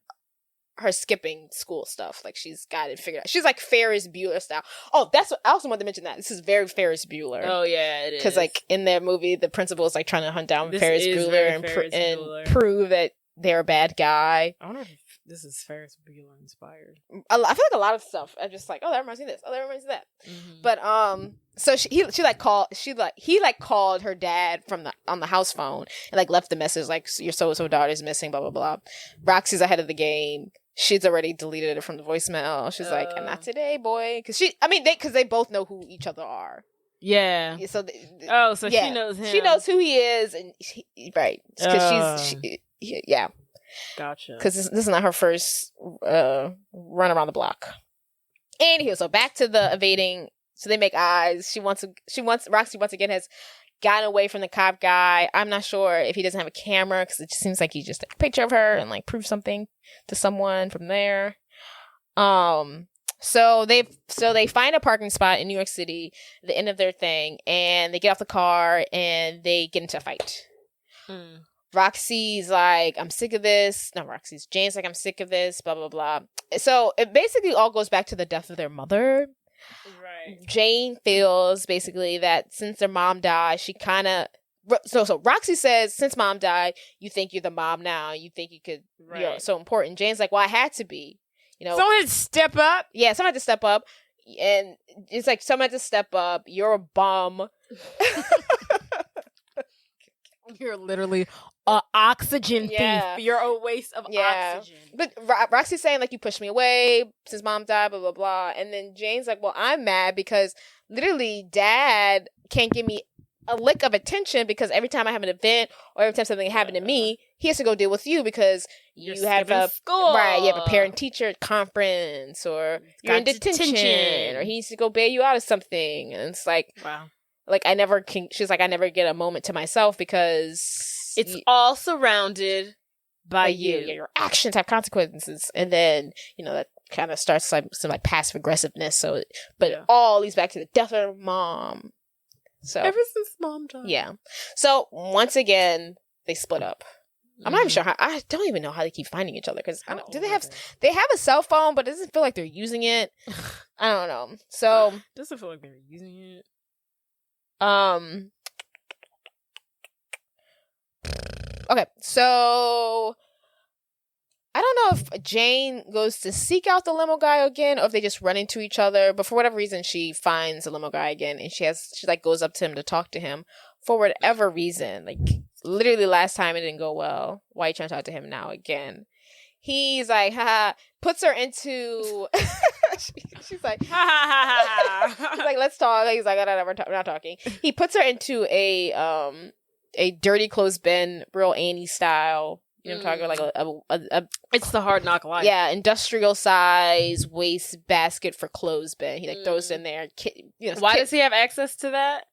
skipping school stuff. Like, she's got it figured out. She's like Ferris Bueller style. Oh, that's what I also wanted to mention. That this is very Ferris Bueller. Oh yeah, it is. Because like in their movie, the principal is like trying to hunt down Ferris Bueller and prove that they're a bad guy. I wonder if this is Ferris Bueller inspired. I feel like a lot of stuff. I'm just like, oh, that reminds me of this. Oh, that reminds me of that. Mm-hmm. But so he called her dad on the house phone and like left the message like, your so-and-so daughter's missing, blah blah blah. Roxy's ahead of the game. She's already deleted it from the voicemail. She's like, not today, boy. Because they both know who each other are. Yeah. So she knows him. She knows who he is, and right? Because yeah. Gotcha. Because this is not her first run around the block. Anywho, so back to the evading. So they make eyes. Roxy once again has gotten away from the cop guy. I'm not sure if he doesn't have a camera because it just seems like he just took a picture of her and like prove something to someone from there. So they find a parking spot in New York City, the end of their thing, and they get off the car and they get into a fight. Roxy's like, I'm sick of this. No, Jane's like, I'm sick of this, blah, blah, blah. So it basically all goes back to the death of their mother. Right. Jane feels basically that since their mom died, she kind of... So Roxy says, since mom died, you think you're the mom now. You think you could... Right. You're so important. Jane's like, well, I had to be. Someone had to step up. Yeah, someone had to step up. And it's like, someone had to step up. You're a bum. You're literally an oxygen thief. You're a waste of oxygen. But Roxy's saying, like, you pushed me away since mom died, blah, blah, blah. And then Jane's like, well, I'm mad because literally dad can't give me a lick of attention because every time I have an event or every time something happened to me, he has to go deal with you because you have a school. Right, you have a parent-teacher conference or you're in detention or he needs to go bail you out of something. And it's like... Wow. Like, she's like, I never get a moment to myself because... It's all surrounded by you. Yeah, your actions have consequences. And then, that kind of starts like some like passive aggressiveness. So, but it all leads back to the death of her mom. So ever since mom died. Yeah. So, once again, they split up. I'm not even sure how... I don't even know how they keep finding each other because they have a cell phone, but it doesn't feel like they're using it. I don't know. So... Doesn't feel like they're using it. Okay, so I don't know if Jane goes to seek out the limo guy again or if they just run into each other, but for whatever reason she finds the limo guy again and she like goes up to him to talk to him for whatever reason. Like literally last time it didn't go well. Why are you trying to talk to him now again? He's like, haha, puts her into... she's like, ha ha ha ha. He's like, let's talk. He's like, no, we're not talking. He puts her into a dirty clothes bin, real Annie style. You know what I'm talking about? Like it's the Hard Knock Life. Yeah, industrial size waste basket for clothes bin. He like throws it in there. Why does he have access to that?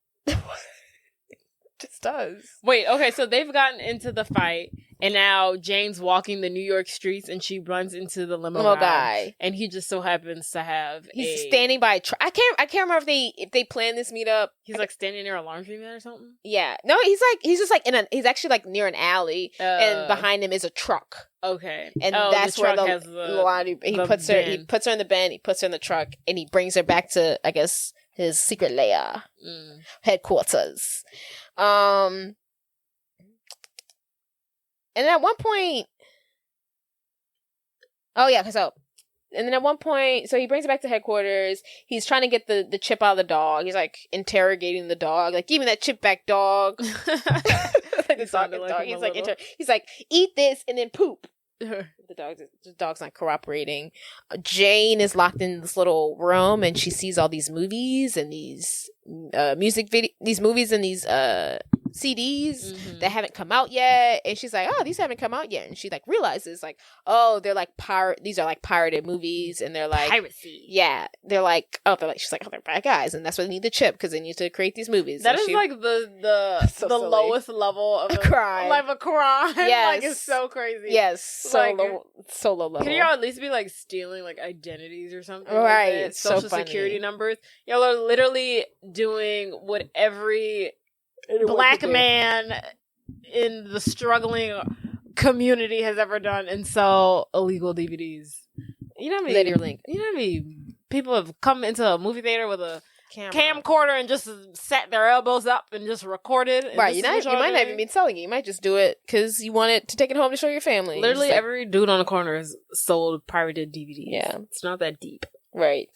Just does. Wait, okay, so they've gotten into the fight, and now Jane's walking the New York streets, and she runs into the limo guy, and he just so happens to have standing by. I can't remember if they planned this meetup. He's like standing near a laundromat or something. Yeah, no, he's just like he's actually like near an alley, and behind him is a truck. Okay, and that's where the laundry. He puts her in the bin. He puts her in the truck, and he brings her back to, I guess, his secret lair, headquarters. And then at one point, so he brings it back to headquarters. He's trying to get the chip out of the dog. He's like interrogating the dog, like, give me that chip back, dog. Like the dog. He's like, eat this and then poop. The dog's not cooperating. Jane is locked in this little room and she sees all these movies and these movies and these CDs that haven't come out yet, and she's like, oh, these haven't come out yet, and she like realizes like, oh, they're like these are like pirated movies, and they're like piracy. Yeah, she's like, oh, they're bad guys, and that's why they need the chip, because they need to create these movies. That is like the lowest level of a crime. Like a crime. Yes. Like it's so crazy. Yes, so like, low level. Can y'all at least be like stealing like identities or something? Right. Like It's Social so funny. security numbers. Y'all are literally doing what every black man in the struggling community has ever done, and sell illegal DVDs. You know what I mean? Literally. You know what I mean? People have come into a movie theater with a Camera. camcorder and just set their elbows up and just recorded. And Right, you might not even be selling it. You might just do it because you want it to take it home to show your family. Literally every dude on the corner has sold pirated DVDs. Yeah, it's not that deep. Right.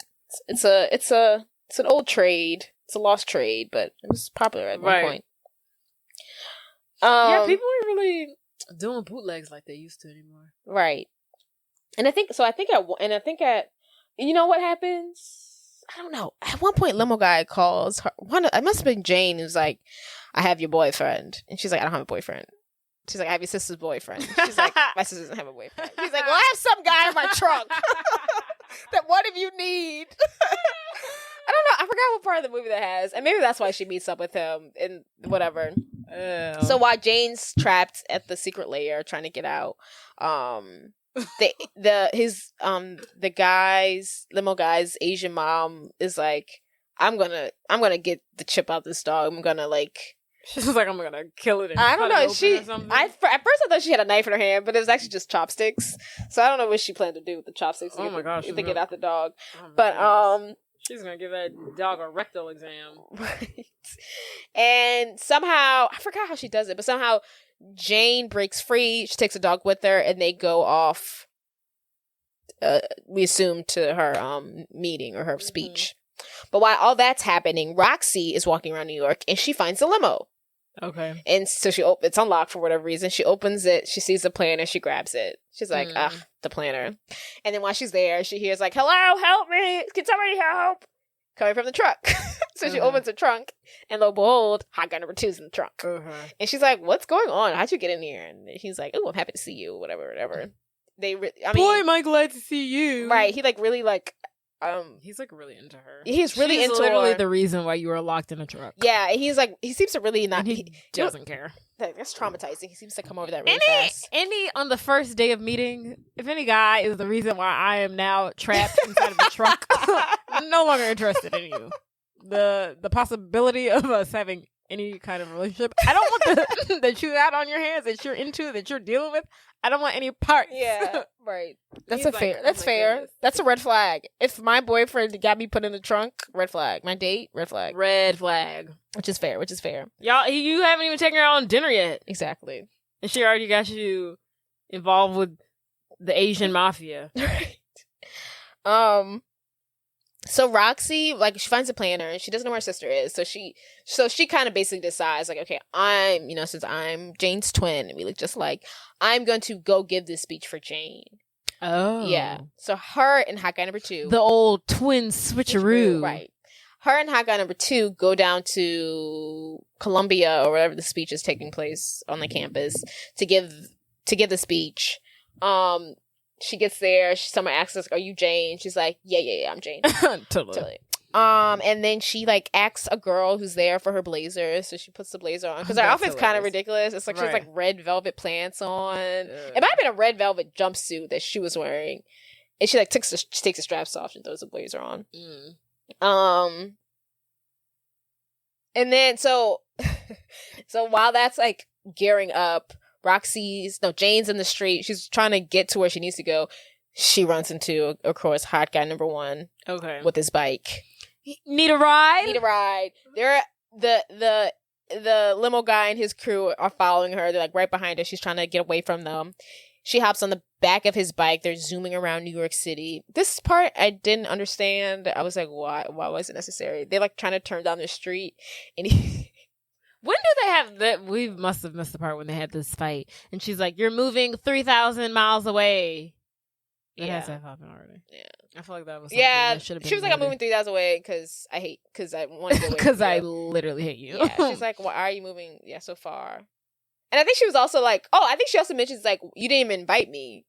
It's an old trade. It's a lost trade, but it was popular at one point. Yeah, people aren't really doing bootlegs like they used to anymore. Right. And I think at you know what happens? I don't know. At one point, limo guy calls her. It must have been Jane, who's like, "I have your boyfriend," and she's like, "I don't have a boyfriend." She's like, "I have your sister's boyfriend." She's like, "My sister doesn't have a boyfriend." He's like, "Well, I have some guy in my trunk that one of you need." I don't know. I forgot what part of the movie that has, and maybe that's why she meets up with him and whatever. So while Jane's trapped at the secret lair trying to get out, limo guy's Asian mom is like, I'm gonna get the chip out this dog. I'm gonna like. She's like, I'm gonna kill it. And I don't know. at first I thought she had a knife in her hand, but it was actually just chopsticks. So I don't know what she planned to do with the chopsticks. Oh my gosh! To get out the dog, goodness. She's gonna give that dog a rectal exam. Right. And somehow, I forgot how she does it, but somehow Jane breaks free. She takes a dog with her, and they go off, we assume, to her meeting or her speech. But while all that's happening, Roxy is walking around New York, and she finds the limo. Okay. And so it's unlocked for whatever reason. She opens it. She sees the planner. She grabs it. She's like, the planner. And then while she's there, she hears like, hello, help me. Can somebody help? Coming from the truck. So she opens the trunk, and lo and behold, hot guy number 2's in the trunk. And she's like, what's going on? How'd you get in here? And he's like, oh, I'm happy to see you. Whatever. Boy, am I glad to see you. Right. He like really like, he's like really into her. He's really She's into literally her. The reason why you were locked in a truck. Yeah, he's like, he seems to really not. And he doesn't care. That's traumatizing. He seems to come over that really fast. On the first day of meeting, if any guy is the reason why I am now trapped inside of a truck, I'm no longer interested in you. The possibility of us having any kind of relationship, I don't want the shootout on your hands that you're into, that you're dealing with. I don't want any parts. Yeah, right. That's He's fair. like, That's fair. Goodness. That's a red flag. If my boyfriend got me put in the trunk, red flag. My date, red flag. Red flag. Which is fair. Y'all, you haven't even taken her out on dinner yet. Exactly. And she already got you involved with the Asian mafia. Right. So Roxy, like, she finds a planner and she doesn't know where her sister is. So she kind of basically decides, like, okay, since I'm Jane's twin and we look just like, I'm going to go give this speech for Jane. Oh. Yeah. So her and hot guy number 2. The old twin switcheroo. Right. Her and hot guy number 2 go down to Columbia or wherever the speech is taking place on the campus to give the speech. She gets there. Someone asks us, "Are you Jane?" She's like, "Yeah, I'm Jane." Totally. And then she like asks a girl who's there for her blazer, so she puts the blazer on because her outfit's kind of ridiculous. It's like she has like red velvet pants on. It might have been a red velvet jumpsuit that she was wearing, and she like takes the straps off and throws the blazer on. And then so while that's like gearing up, Jane's in the street. She's trying to get to where she needs to go. She runs into, of course, hot guy number 1. Okay. With his bike. Need a ride? The limo guy and his crew are following her. They're like right behind her. She's trying to get away from them. She hops on the back of his bike. They're zooming around New York City. This part I didn't understand. I was like, why was it necessary? They're like trying to turn down the street, and when do they have that? We must have missed the part when they had this fight. And she's like, you're moving 3,000 miles away. It has to have happened already. Yeah. I feel like that was yeah. that should have been She was like, I'm moving 3 hours away because I want to go away. because from I you. literally hate you. Yeah, she's like, why are you moving? Yeah, so far. And I think she was also like, I think she also mentions like, you didn't even invite me.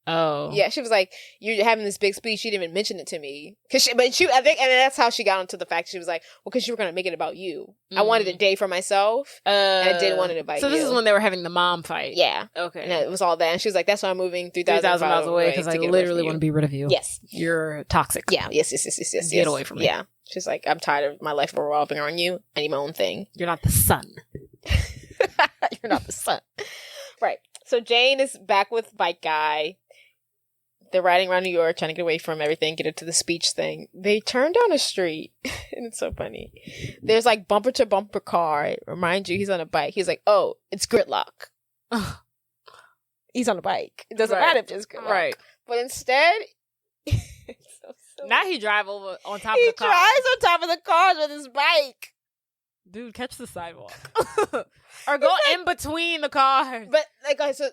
Oh. Yeah, she was like, you're having this big speech. You didn't even mention it to me. I think, and that's how she got into the fact she was like, well, because you were going to make it about you. I wanted a day for myself, and I didn't want to invite you. So this is when they were having the mom fight. Yeah. Okay. And it was all that. And she was like, that's why I'm moving 3,000 miles away because I literally want to be rid of you. Yes. You're toxic. Yeah. Yes. Get away from me. Yeah. She's like, I'm tired of my life revolving around you. I need my own thing. You're not the sun. You're not the sun. Right. So Jane is back with Bike Guy. They're riding around New York, trying to get away from everything, get into the speech thing. They turn down a street, and it's so funny. There's like bumper to bumper car. Remind you, he's on a bike. He's like, oh, it's gridlock. He's on a bike. It doesn't matter if it's gridlock. Right. But instead, it's so silly. Now he drive over on top of the car. He drives on top of the cars with his bike. Dude, catch the sidewalk. Or go in between the cars. But like, so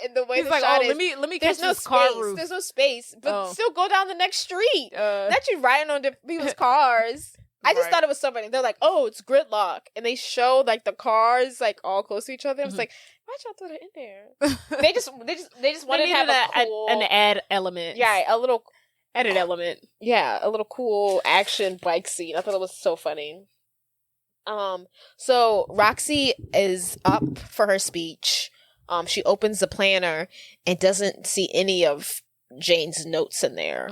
in the way he's the like, shot let me catch this car roof. There's no space, but still go down the next street. Not you riding on people's cars. I just thought it was so funny. They're like, oh, it's gridlock, and they show like the cars like all close to each other. I was like, why'd y'all throw that in there? they just wanted to have an ad element. Yeah, a little added element. Yeah, a little cool action bike scene. I thought it was so funny. So Roxy is up for her speech. She opens the planner and doesn't see any of Jane's notes in there.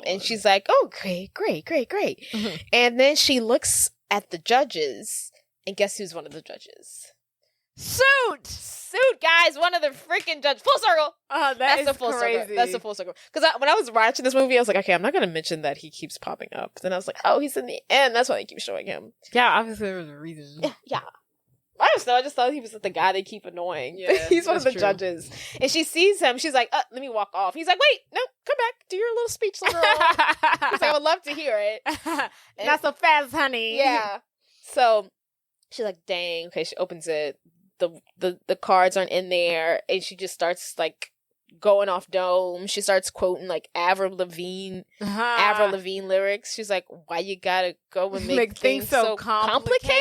And she's like, oh, great. Mm-hmm. And then she looks at the judges, and guess who's one of the judges? Suit, guys, one of the freaking judges. Full circle. That's a full crazy. Circle. That's a full circle. Because when I was watching this movie, I was like, okay, I'm not going to mention that he keeps popping up. Then I was like, oh, he's in the end. That's why they keep showing him. Yeah, obviously there was a reason. Yeah. I don't know. I just thought he was the guy they keep annoying. Yeah, he's one of the judges. And she sees him. She's like, let me walk off. He's like, wait, no, come back. Do your little speech, little girl. He's like, I would love to hear it. Not so fast, honey. Yeah. So she's like, dang. Okay, she opens it. The cards aren't in there, and she just starts like going off dome. She starts quoting like Avril Lavigne lyrics. She's like, "Why you gotta go and make things so complicated?"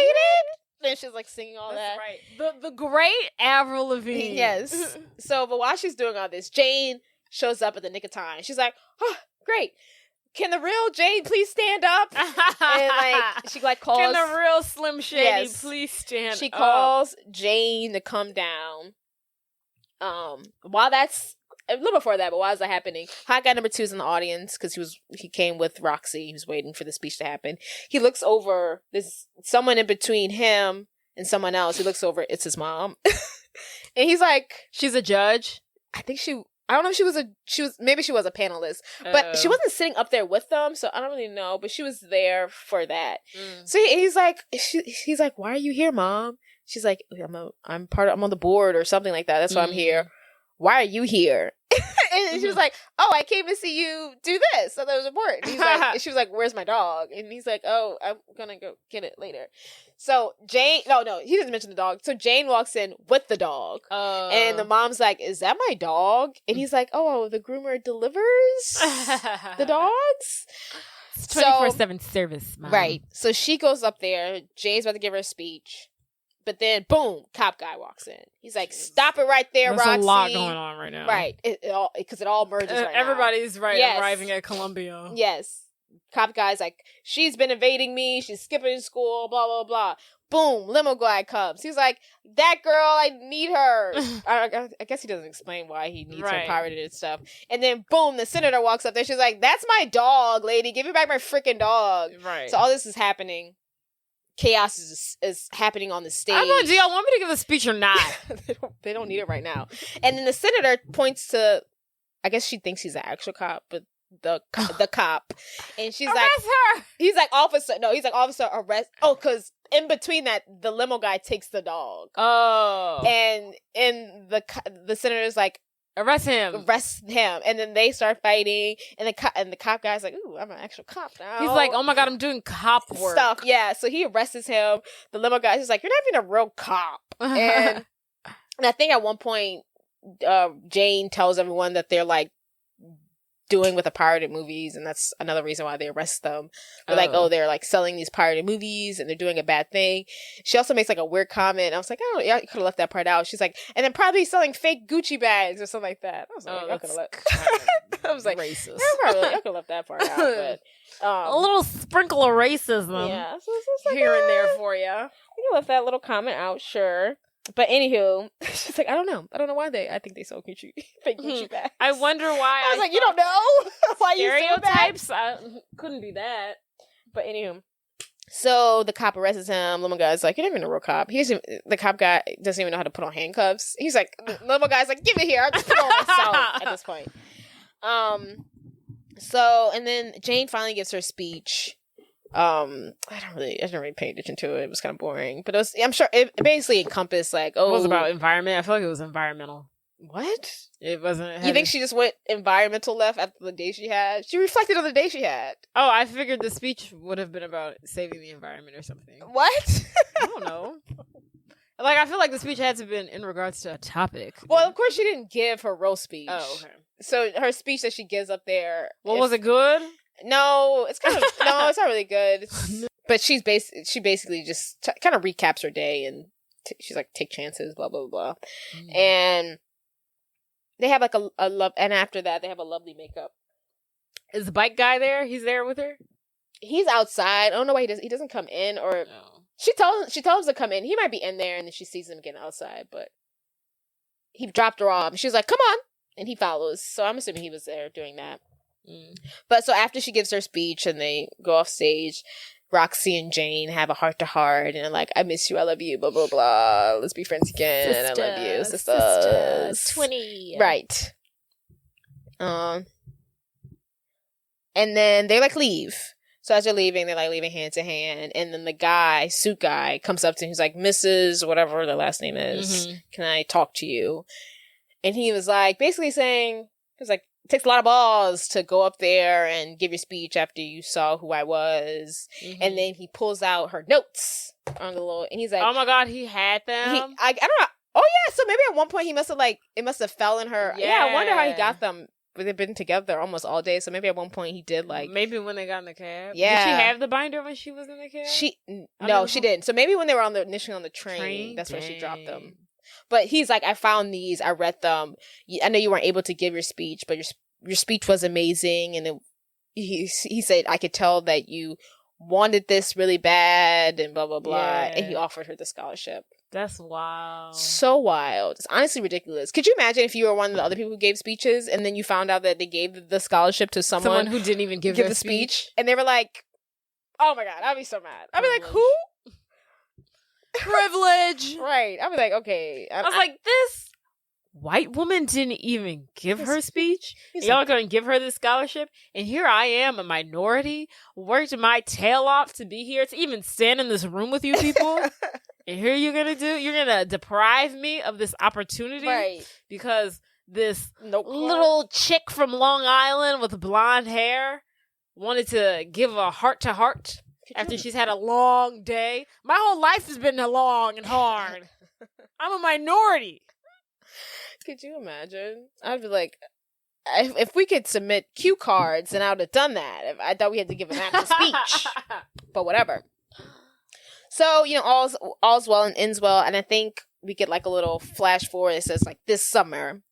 Then she's like singing all that. Right. The great Avril Lavigne. Yes. So, but while she's doing all this, Jane shows up at the nick of time. She's like, "Oh, great. Can the real Jane please stand up?" And like she like calls. Can the real Slim Shady please stand up? She calls Jane to come down. While that's a little before that, but while that's happening, hot guy number 2 is in the audience because he came with Roxy. He was waiting for the speech to happen. He looks over. There's someone in between him and someone else. He looks over. It's his mom, and he's like, "She's a judge." I don't know if maybe she was a panelist, but she wasn't sitting up there with them, so I don't really know, but she was there for that. So he's like, why are you here, Mom? She's like, I'm on the board or something like that. That's why I'm here. Why are you here? And she was like, oh, I came to see you do this. So that was important. She was like, where's my dog? And he's like, oh, I'm going to go get it later. So Jane, no, he doesn't mention the dog. So Jane walks in with the dog. And the mom's like, is that my dog? And he's like, oh, the groomer delivers the dogs? It's 24/7 service, Mom. Right. So she goes up there. Jane's about to give her a speech. But then, boom, cop guy walks in. He's like, stop it right there, Roxy. There's a lot going on right now. Right. Because it all merges right now. Everybody's arriving at Columbia. Yes. Cop guy's like, she's been evading me. She's skipping school, blah, blah, blah. Boom, limo guy comes. He's like, that girl, I need her. I guess he doesn't explain why he needs her pirated and stuff. And then, boom, the senator walks up there. She's like, that's my dog, lady. Give me back my freaking dog. Right. So all this is happening. Chaos is happening on the stage. I don't know, do y'all want me to give a speech or not? They don't need it right now. And then the senator points to, I guess she thinks he's an actual cop, but the cop. And she's arrest like, her! He's like, officer, arrest. Oh, because in between that, the limo guy takes the dog. Oh. And the senator's like, arrest him. And then they start fighting, and the cop guy's like, ooh, I'm an actual cop now. He's like, oh my God, I'm doing cop work. Stuff, yeah. So he arrests him. The limo guy's just like, you're not even a real cop. And I think at one point, Jane tells everyone that they're like doing with the pirated movies, and that's another reason why they arrest them. They're they're like selling these pirated movies and they're doing a bad thing. She also makes like a weird comment. I was like, oh, yeah, you could have left that part out. She's like, and then probably selling fake Gucci bags or something like that. I was like, I could have left. I was like, racist. Yeah, probably I could have left that part out, but a little sprinkle of racism, yeah, so it's like, here and there for you. You left that little comment out, sure. But anywho, she's like, I don't know why I think they sold Gucci, fake Gucci bags. I wonder why. I was like, you don't know why you stereotypes? Couldn't be that. But anywho, so the cop arrests him. Little guy's like, you're not even a real cop. The cop guy doesn't even know how to put on handcuffs. He's like, little guy's like, give it here. I'll just put it on myself at this point. So, and then Jane finally gives her speech. I didn't really pay attention to it. It was kind of boring, but I'm sure it basically encompassed like, it was about environment. I feel like it was environmental. What? It wasn't. You think she just went environmental left after the day she had? She reflected on the day she had. Oh, I figured the speech would have been about saving the environment or something. What? I don't know. Like, I feel like the speech had to have been in regards to a topic. Well, of course she didn't give her real speech. Oh, okay. So her speech that she gives up there. Well, was it good? No, it's kind of no, it's not really good. But she basically just kind of recaps her day, and she's like, take chances, blah blah blah, and they have like a love. And after that, they have a lovely makeup. Is the bike guy there? He's there with her. He's outside. I don't know why he doesn't come in, or she tells him to come in. He might be in there, and then she sees him again outside. But he dropped her off. She's like, come on, and he follows. So I'm assuming he was there doing that. But so after she gives her speech and they go off stage, Roxy and Jane have a heart-to-heart and they're like, I miss you, I love you, blah, blah, blah. Let's be friends again. I love you, sisters. 20. Right. And then they like leave. So as they're leaving hand to hand. And then the suit guy, comes up to him. He's like, Mrs. whatever their last name is, can I talk to you? And he was like, basically saying, he was like, it takes a lot of balls to go up there and give your speech after you saw who I was. And then he pulls out her notes on the little, and he's like, oh my God, he had them? I don't know. Oh yeah, so maybe at one point he must have it must have fell in her. Yeah, I wonder how he got them. But they've been together almost all day, so maybe at one point he did maybe when they got in the cab. Yeah. Did she have the binder when she was in the cab? No, she didn't. So maybe when they were initially on the train? That's where she dropped them. But he's like, I found these, I read them. I know you weren't able to give your speech, but your speech was amazing. And he said, I could tell that you wanted this really bad and blah, blah, blah. Yeah. And he offered her the scholarship. That's wild. So wild. It's honestly ridiculous. Could you imagine if you were one of the other people who gave speeches and then you found out that they gave the scholarship to someone who didn't even give the speech? And they were like, oh my God, I'd be so mad. I'd be like, who? Privilege. Right. I'd be like, okay. I was like, this white woman didn't even give her speech. Y'all gonna give her this scholarship, and here I am, a minority, worked my tail off to be here, to even stand in this room with you people. And here you're gonna deprive me of this opportunity, right? Because this little chick from Long Island with blonde hair wanted to give a heart-to-heart after she's had a long day. My whole life has been long and hard. I'm a minority. Could you imagine? I'd be like, if we could submit cue cards, then I would have done that. If I thought we had to give an actual speech. But whatever. So, all's well and ends well. And I think we get like a little flash forward. It says like this summer.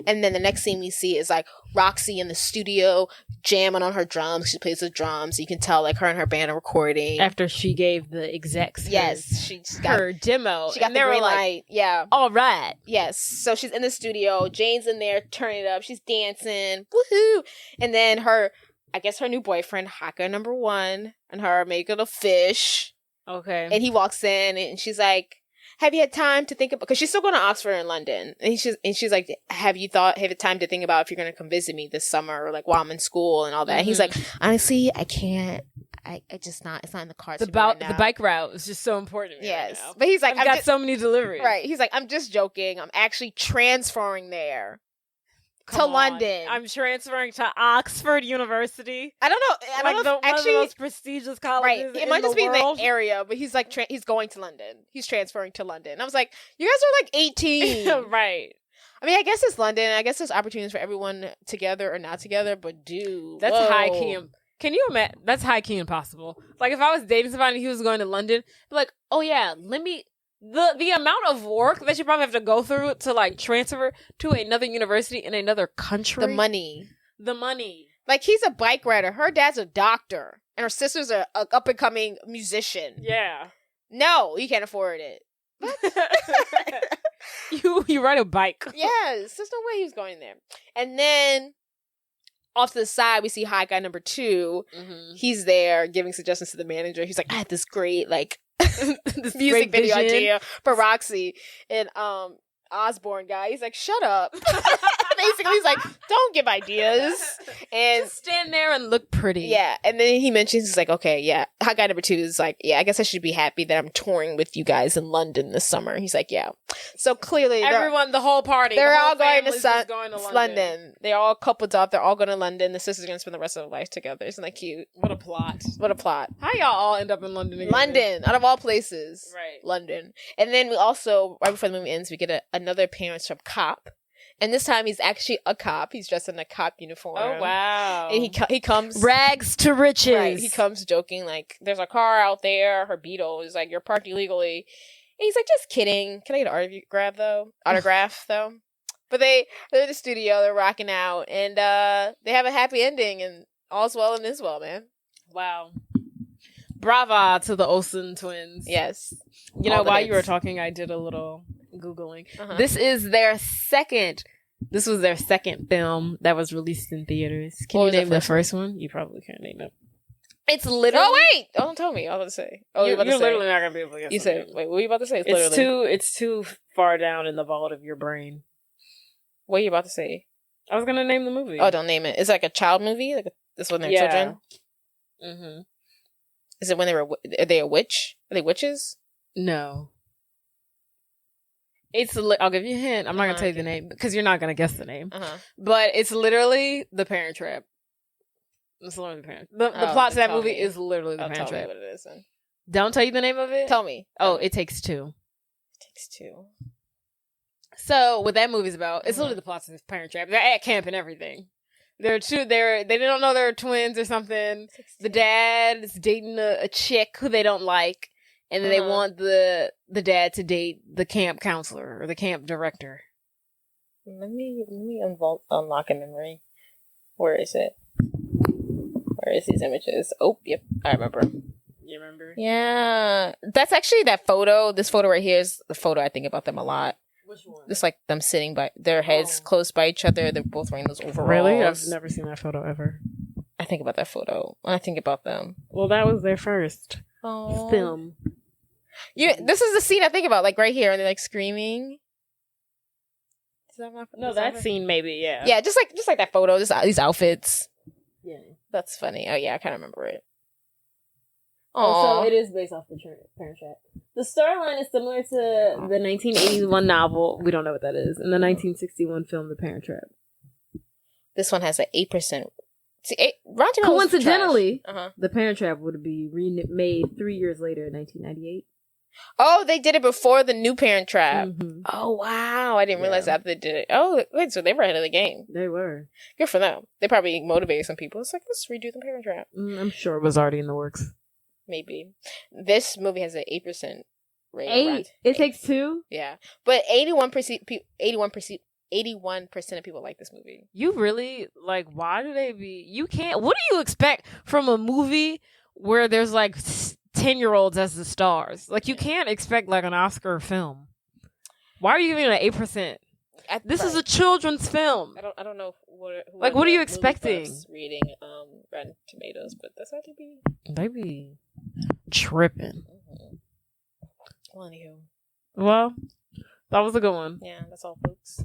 And then the next scene we see is like Roxy in the studio jamming on her drums. She plays the drums. You can tell like her and her band are recording. After she gave the execs her demo. She got the green light. Yeah. All right. Yes. So she's in the studio. Jane's in there turning it up. She's dancing. Woohoo. And then her new boyfriend, Haka #1, and her make a little fish. Okay. And he walks in and she's like, have you had time to think about, because she's still going to Oxford and London, and she's like, have you had time to think about if you're going to come visit me this summer, or like while I'm in school and all that? And he's like, honestly, I can't. It's not in the cards. The bike route is just so important to me. Yes, right now. But he's like, I've got so many deliveries. Right. He's like, I'm just joking. I'm actually transferring there. To London. I'm transferring to Oxford University. I don't know. One of the most prestigious colleges. Right. It might just be in the area, but he's like, he's going to London. He's transferring to London. I was like, you guys are like 18. Right. I mean, I guess it's London. I guess there's opportunities for everyone together or not together, but dude. That's whoa. high key. Can you imagine? That's high key impossible. Like, if I was dating somebody and he was going to London, be like, oh yeah, let me... The amount of work that you probably have to go through to, like, transfer to another university in another country. The money. Like, he's a bike rider. Her dad's a doctor. And her sister's a up-and-coming musician. Yeah. No, you can't afford it. You ride a bike. Yes, there's no way he was going there. And then off to the side, we see hot guy number 2. Mm-hmm. He's there giving suggestions to the manager. He's like, I had this great this music video idea for Roxy. And Osborne guy, he's like, shut up. Basically, he's like, don't give ideas. And just stand there and look pretty. Yeah. And then he mentions, he's like, okay, yeah. Hot guy number 2 is like, yeah, I guess I should be happy that I'm touring with you guys in London this summer. He's like, yeah. So clearly, everyone, the whole party, they're all going to London. They're all coupled up. They're all going to London. The sister's going to spend the rest of their life together. Isn't that cute? What a plot. How y'all all end up in London again? London, out of all places. Right. London. And then we also, right before the movie ends, we get another Parents Trap cop. And this time he's actually a cop. He's dressed in a cop uniform. Oh, wow. And he comes... rags to riches. Right. He comes joking like, there's a car out there. Her Beetle is like, you're parked illegally. And he's like, just kidding. Can I get an autograph, though? But they're in the studio. They're rocking out. And they have a happy ending. And all's well and is well, man. Wow. Brava to the Olsen twins. Yes. You know, while you were talking, I did a little Googling. Uh-huh. This was their second film that was released in theaters. Can you name the first one? You probably can't name it. It's literally... Oh, wait! Oh, don't tell me. I was about to say. Oh, you're literally not going to be able to guess. You said... Wait, what were you about to say? It's too far down in the vault of your brain. What are you about to say? I was going to name the movie. Oh, don't name it. It's like a child movie? Like this when they're children? Mm-hmm. Is it when are they a witch? Are they witches? No. I'll give you a hint. I'm not going to tell you the name because you're not going to guess the name. Uh-huh. But it's literally The Parent Trap. It's literally The Parent Trap. The plot to that movie is literally The Parent Trap. Tell me what it is then. Don't tell you the name of it? Tell me. It Takes Two. It Takes Two. So what that movie's about, it's literally the plot to The Parent Trap. They're at camp and everything. They don't know they're twins or something. The dad is dating a chick who they don't like. And then they want the dad to date the camp counselor or the camp director. Let me unlock a memory. Where is it? Where is these images? Oh, yep, I remember. You remember? Yeah, that's actually that photo. This photo right here is the photo I think about them a lot. Which one? Just like them sitting by their heads close by each other. They're both wearing those overalls. Really? I've never seen that photo ever. I think about that photo when I think about them. Well, that was their first film. This is the scene I think about, like right here, and they're like screaming. That scene maybe, yeah. Yeah, just like that photo, just these outfits. Yeah, that's funny. Oh yeah, I kind of remember it. So it is based off the Parent Trap. The storyline is similar to the 1981 novel. We don't know what that is. And the 1961 film, The Parent Trap. This one has an 8%. See, coincidentally, The Parent Trap would be remade 3 years later in 1998. Oh, they did it before the new Parent Trap. Mm-hmm. Oh, wow. I didn't realize after they did it. Oh, wait, so they were ahead of the game. They were. Good for them. They probably motivated some people. It's like, let's redo the Parent Trap. I'm sure it was already in the works. Maybe. This movie has an 8% rating. It Takes Two? Yeah. But 81% of people like this movie. You really, why do they be... What do you expect from a movie where there's, 10-year-olds as the stars? You can't expect, an Oscar film. Why are you giving it an 8%? This is a children's film. I don't know what are you expecting? Reading Rotten Tomatoes, but that's how they be tripping. Mm-hmm. Well, anywho. Well, that was a good one. Yeah, that's all, folks.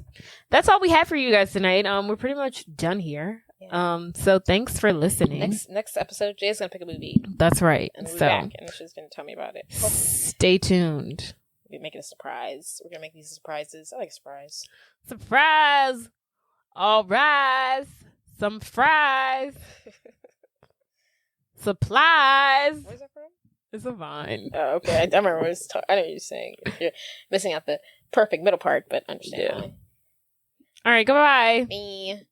That's all we have for you guys tonight. We're pretty much done here. Yeah. So thanks for listening. Next episode, Jay's gonna pick a movie. That's right. And we'll be back, and she's gonna tell me about it. Stay tuned. We'll be making a surprise. We're gonna make these surprises. I like surprise. Surprise! All rise. Some fries. Supplies. Where's that from? It's a Vine. Oh, okay. I remember what I know what you're saying. You're missing out the perfect middle part, but understand why. All right, goodbye. Me.